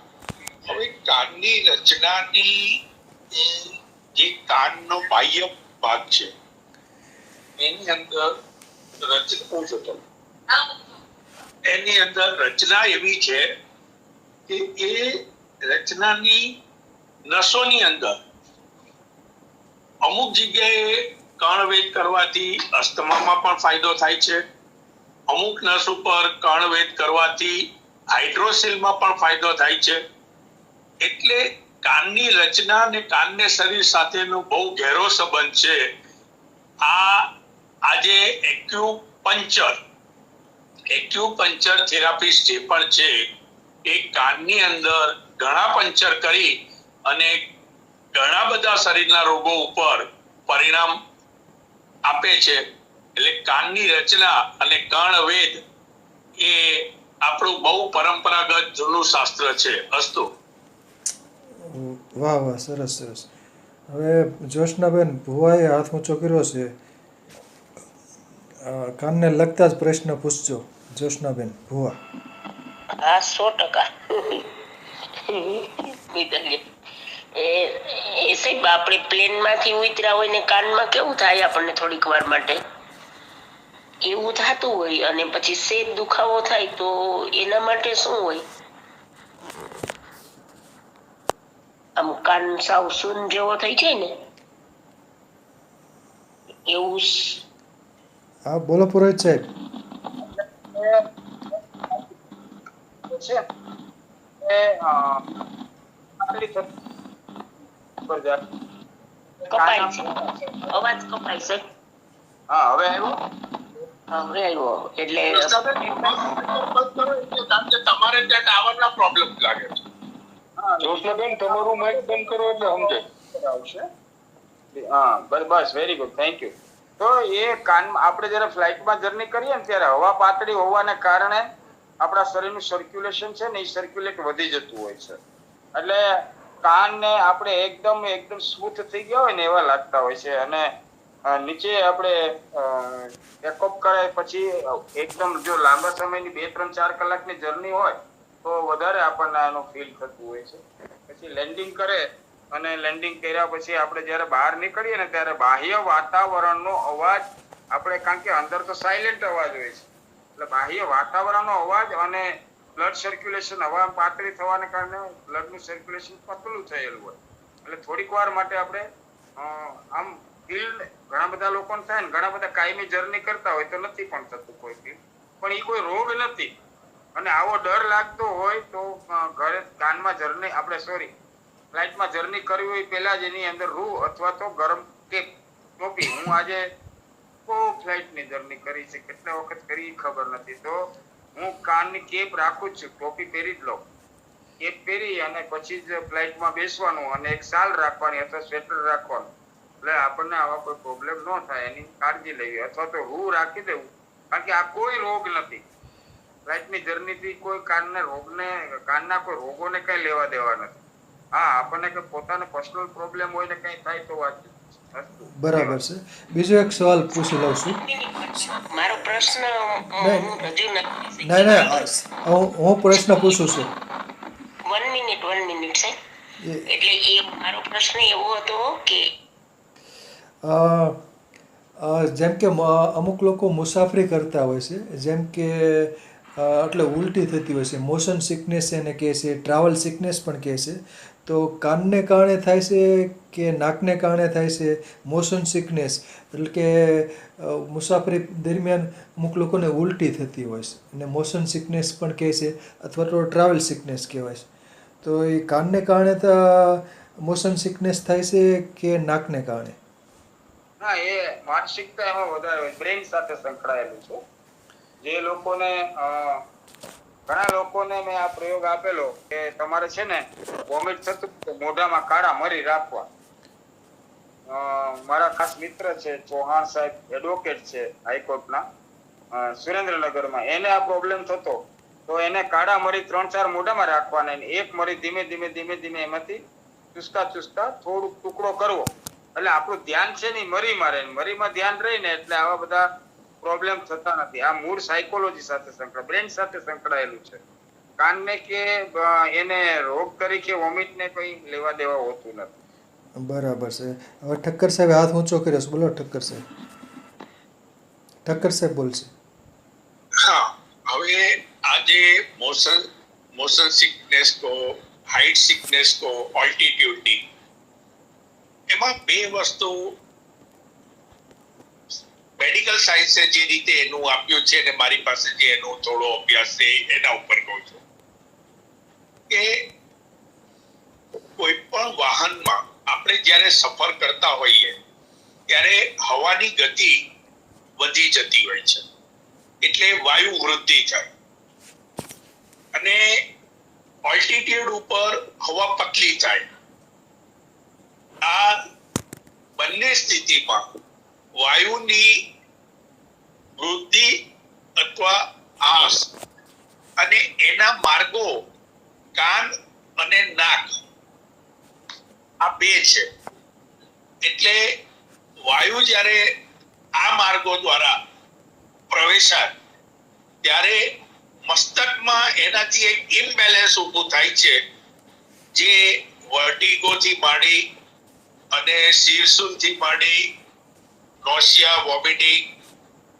હવે કાનની રચનાની જે કાનનો બાહ્ય ભાગ છે એની અંદર રચના એવી છે કે એ રચનાની નસોની અંદર અમુક જગ્યાએ કર્ણવેદ કરવાથી અસ્થમામાં પણ ફાયદો થાય છે. અમુક નસ ઉપર કર્ણવેદ કરવાથી હાઇડ્રોસીલમાં પણ ફાયદો થાય છે. એટલે કાનની રચના અને કાનને શરીર સાથેનો બહુ ગહેરો સંબંધ છે. આજે એક્યુપંચર થેરાપિસ્ટ જે પણ છે એ કાનની અંદર ઘણા પંચર કરી અને ઘણા બધા શરીરના રોગો ઉપર પરિણામ આપે છે. એટલે કાનની રચના અને કર્ણવેદ એ આપણું બહુ પરંપરાગત જૂનું શાસ્ત્ર છે. અસ્તુ. વાહ વાહ, સરસ સરસ. હવે જ્યોત્સનાબેન ભુવાએ હાથ ઊંચો કર્યો છે. કાનને લગતા જ પ્રશ્ન પૂછજો જ્યોત્સનાબેન ભુવા. હા, 100%. એ સાહેબ, આપણે પ્લેન માંથી ઉતર્યા હોય ને કાનમાં કેવું થાય આપણને થોડીક વાર માટે એવું થતું હોય અને પછી સેજ દુખાવો થાય તો એના માટે શું હોય? આમ કાન સાવ સૂન જેવો થઈ જાય ને એવું. હા, બોલો પુરોહિત સાહેબ. છે એ કપાય છે, અવાજ કપાય છે. હા, હવે આવ્યો. હવે આવ્યો. એટલે તમારે ત્યાં ટાવરના પ્રોબ્લેમ લાગે છે. જ્યોત્સનાબેન, તમારું માઇક બંધ કરો એટલે સમજે આવશે. હા, બસ, વેરી ગુડ, થેન્ક યુ. તો એ કાનમાં આપણે જયારે ફ્લાઇટમાં જર્ની કરીએ ને ત્યારે હવા પાતળી હોવાને કારણે આપણા શરીરનું સર્ક્યુલેશન છે ને એ સર્ક્યુલેટ વધી જતું હોય છે. એટલે કાનને આપણે એકદમ સ્મૂથ થઈ ગયા હોય ને એવા લાગતા હોય છે. અને નીચે આપણે ટેકઓફ કરે પછી એકદમ જો લાંબા સમયની 2, 3, 4 કલાકની જર્ની હોય તો વધારે આપણને આનું ફીલ થતું હોય છે. પછી લેન્ડિંગ કરે અને લેન્ડિંગ કર્યા પછી આપણે જ્યારે બહાર નીકળીએ ને ત્યારે બાહ્ય વાતાવરણનો અવાજ આપણે, કારણ કે અંદર તો સાયલેન્ટ અવાજ હોય છે, એટલે બાહ્ય વાતાવરણનો અવાજ અને બ્લડ સર્ક્યુલેશન હવા પાતળી થવાને કારણે બ્લડનું સર્ક્યુલેશન પતલું થયેલું હોય એટલે થોડીક વાર માટે આપણે આમ ફીલ ઘણા બધા લોકોને થાય ને, ઘણા બધા કાયમી જર્ની કરતા હોય તો નથી પણ થતું કોઈ ફીલ, પણ એ કોઈ રોગ નથી. અને આવો ડર લાગતો હોય તો ઘરે કાનમાં જર્ની આપણે ફ્લાઇટમાં જર્ની કરવી હોય પહેલા જ એની અંદર રૂ અથવા તો ગરમ કેપ ટોપી, હું આજે ખૂબ ફ્લાઇટની જર્ની કરી છે, કેટલા વખત કરી ખબર નથી, તો હું કાનની કેપ રાખું જ છું, ટોપી પહેરી જ લઉં. કેપ પહેરી અને પછી જ ફ્લાઇટમાં બેસવાનું અને એક શાલ રાખવાની અથવા સ્વેટર રાખવાનું, એટલે આપણને આવા કોઈ પ્રોબ્લેમ ન થાય એની કાળજી લેવી. અથવા તો રૂ રાખી દેવું, કારણ કે આ કોઈ રોગ નથી. ફ્લાઇટની જર્નીથી કોઈ કાનના કોઈ રોગોને કઈ લેવા દેવા નથી. હા, આપણને કે પોતાને પર્સનલ પ્રોબ્લેમ હોય ને કઈ થાય તો વાત. બરાબર છે. બીજો એક સવાલ પૂછી લઉં છું. મારો પ્રશ્ન હું પ્રશ્ન પૂછું છું. 1 મિનિટ સાહેબ. એટલે એ મારો પ્રશ્ન એવો હતો કે જેમ કે અમુક લોકો મુસાફરી કરતા હોય છે, જેમ કે એટલે ઉલટી થતી હોય છે, મોશન સિકનેસ એને કહે છે, ટ્રાવેલ સિકનેસ પણ કહે છે. તો કાનને કારણે થાય છે કે નાકને કારણે થાય છે મોશન સિકનેસ? એટલે કે મુસાફરી દરમિયાન અમુક લોકોને ઉલટી થતી હોય છે અને મોશન સિકનેસ પણ કહે છે, અથવા તો ટ્રાવેલ સિકનેસ કહેવાય છે. તો એ કાનને કારણે તો મોશન સિકનેસ થાય છે કે નાકને કારણે? હા, એ માનસિકતા એમાં વધારે હોય, બ્રેઇન સાથે સંકળાયેલું છે. જે લોકોને ઘણા લોકોને મેં આ પ્રયોગ આપેલો કે તમારે છે ને વોમિટ થતું મોઢામાં કાળા મરી રાખવા. મારા ખાસ મિત્ર છે ચૌહાણ સાહેબ, એડવોકેટ છે હાઈકોર્ટના સુરેન્દ્રનગરમાં, એને આ પ્રોબ્લેમ થતો તો એને કાળા મરી 3-4 મોઢામાં રાખવાના, એક મરી ધીમે ધીમે એમાંથી ચૂસતા થોડુંક ટુકડો કરવો, એટલે આપણું ધ્યાન છે ને મરીમાં રહે, મરીમાં ધ્યાન રહીને એટલે આવા બધા પ્રોબ્લેમ થતા નથી. આ મૂળ સાયકોલોજી સાથે બ્રેન સાથે સંકળાયેલું છે. કાનને કે એને રોગ તરીકે વોમિટ ને કઈ લેવા દેવા હોતું નથી. બરાબર છે. હવે ઠક્કર સાહેબ હાથ ઊંચો કર્યો છે, બોલો ઠક્કર સાહેબ. ઠક્કર સાહેબ બોલશે. હા, હવે આજે મોશન સિકનેસ કો, હાઇટ સિકનેસ કો, ઓલ્ટિટ્યુડની, એ એમાં બે વસ્તુ મેડિકલ સાયન્સે જે રીતે એનું આપ્યું છે અને મારી પાસે જે એનો થોડો અભ્યાસ છે એના ઉપર કહું છું કે કોઈ પણ વાહનમાં આપણે જ્યારે સફર કરતા હોઈએ ત્યારે હવાની ગતિ વધી જતી હોય છે, એટલે વાયુ વૃદ્ધિ થાય અને ઓલ્ટિટ્યુડ ઉપર હવા પતલી થાય. આ બંને સ્થિતિમાં વાયુની વૃદ્ધિ અથવા આસ અને એના માર્ગો કાન અને નાક આ બે છે. એટલે વાયુ જ્યારે આ માર્ગો દ્વારા પ્રવેશાય ત્યારે મસ્તકમાં એનાથી એક ઇમ્બેલેન્સ ઊભું થાય છે, જે વર્ટિગોથી માંડી અને શીરસુરથી માંડી નોશિયા, વોમિટિંગ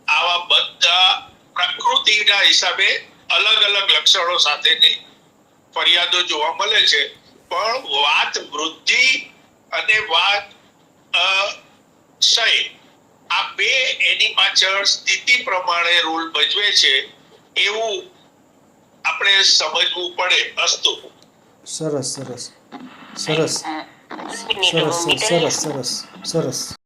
આવા બધા પ્રકૃતિના હિસાબે અલગ અલગ લક્ષણો સાથેની ફરિયાદો જોવા મળે છે. પણ વાત વૃદ્ધિ અને વાત ક્ષય આ બે એની પાછળ સ્થિતિ પ્રમાણે રોલ ભજવે છે એવું આપણે સમજવું પડે. અસ્તુ. સરસ સરસ સરસ સરસ સરસ સરસ સરસ.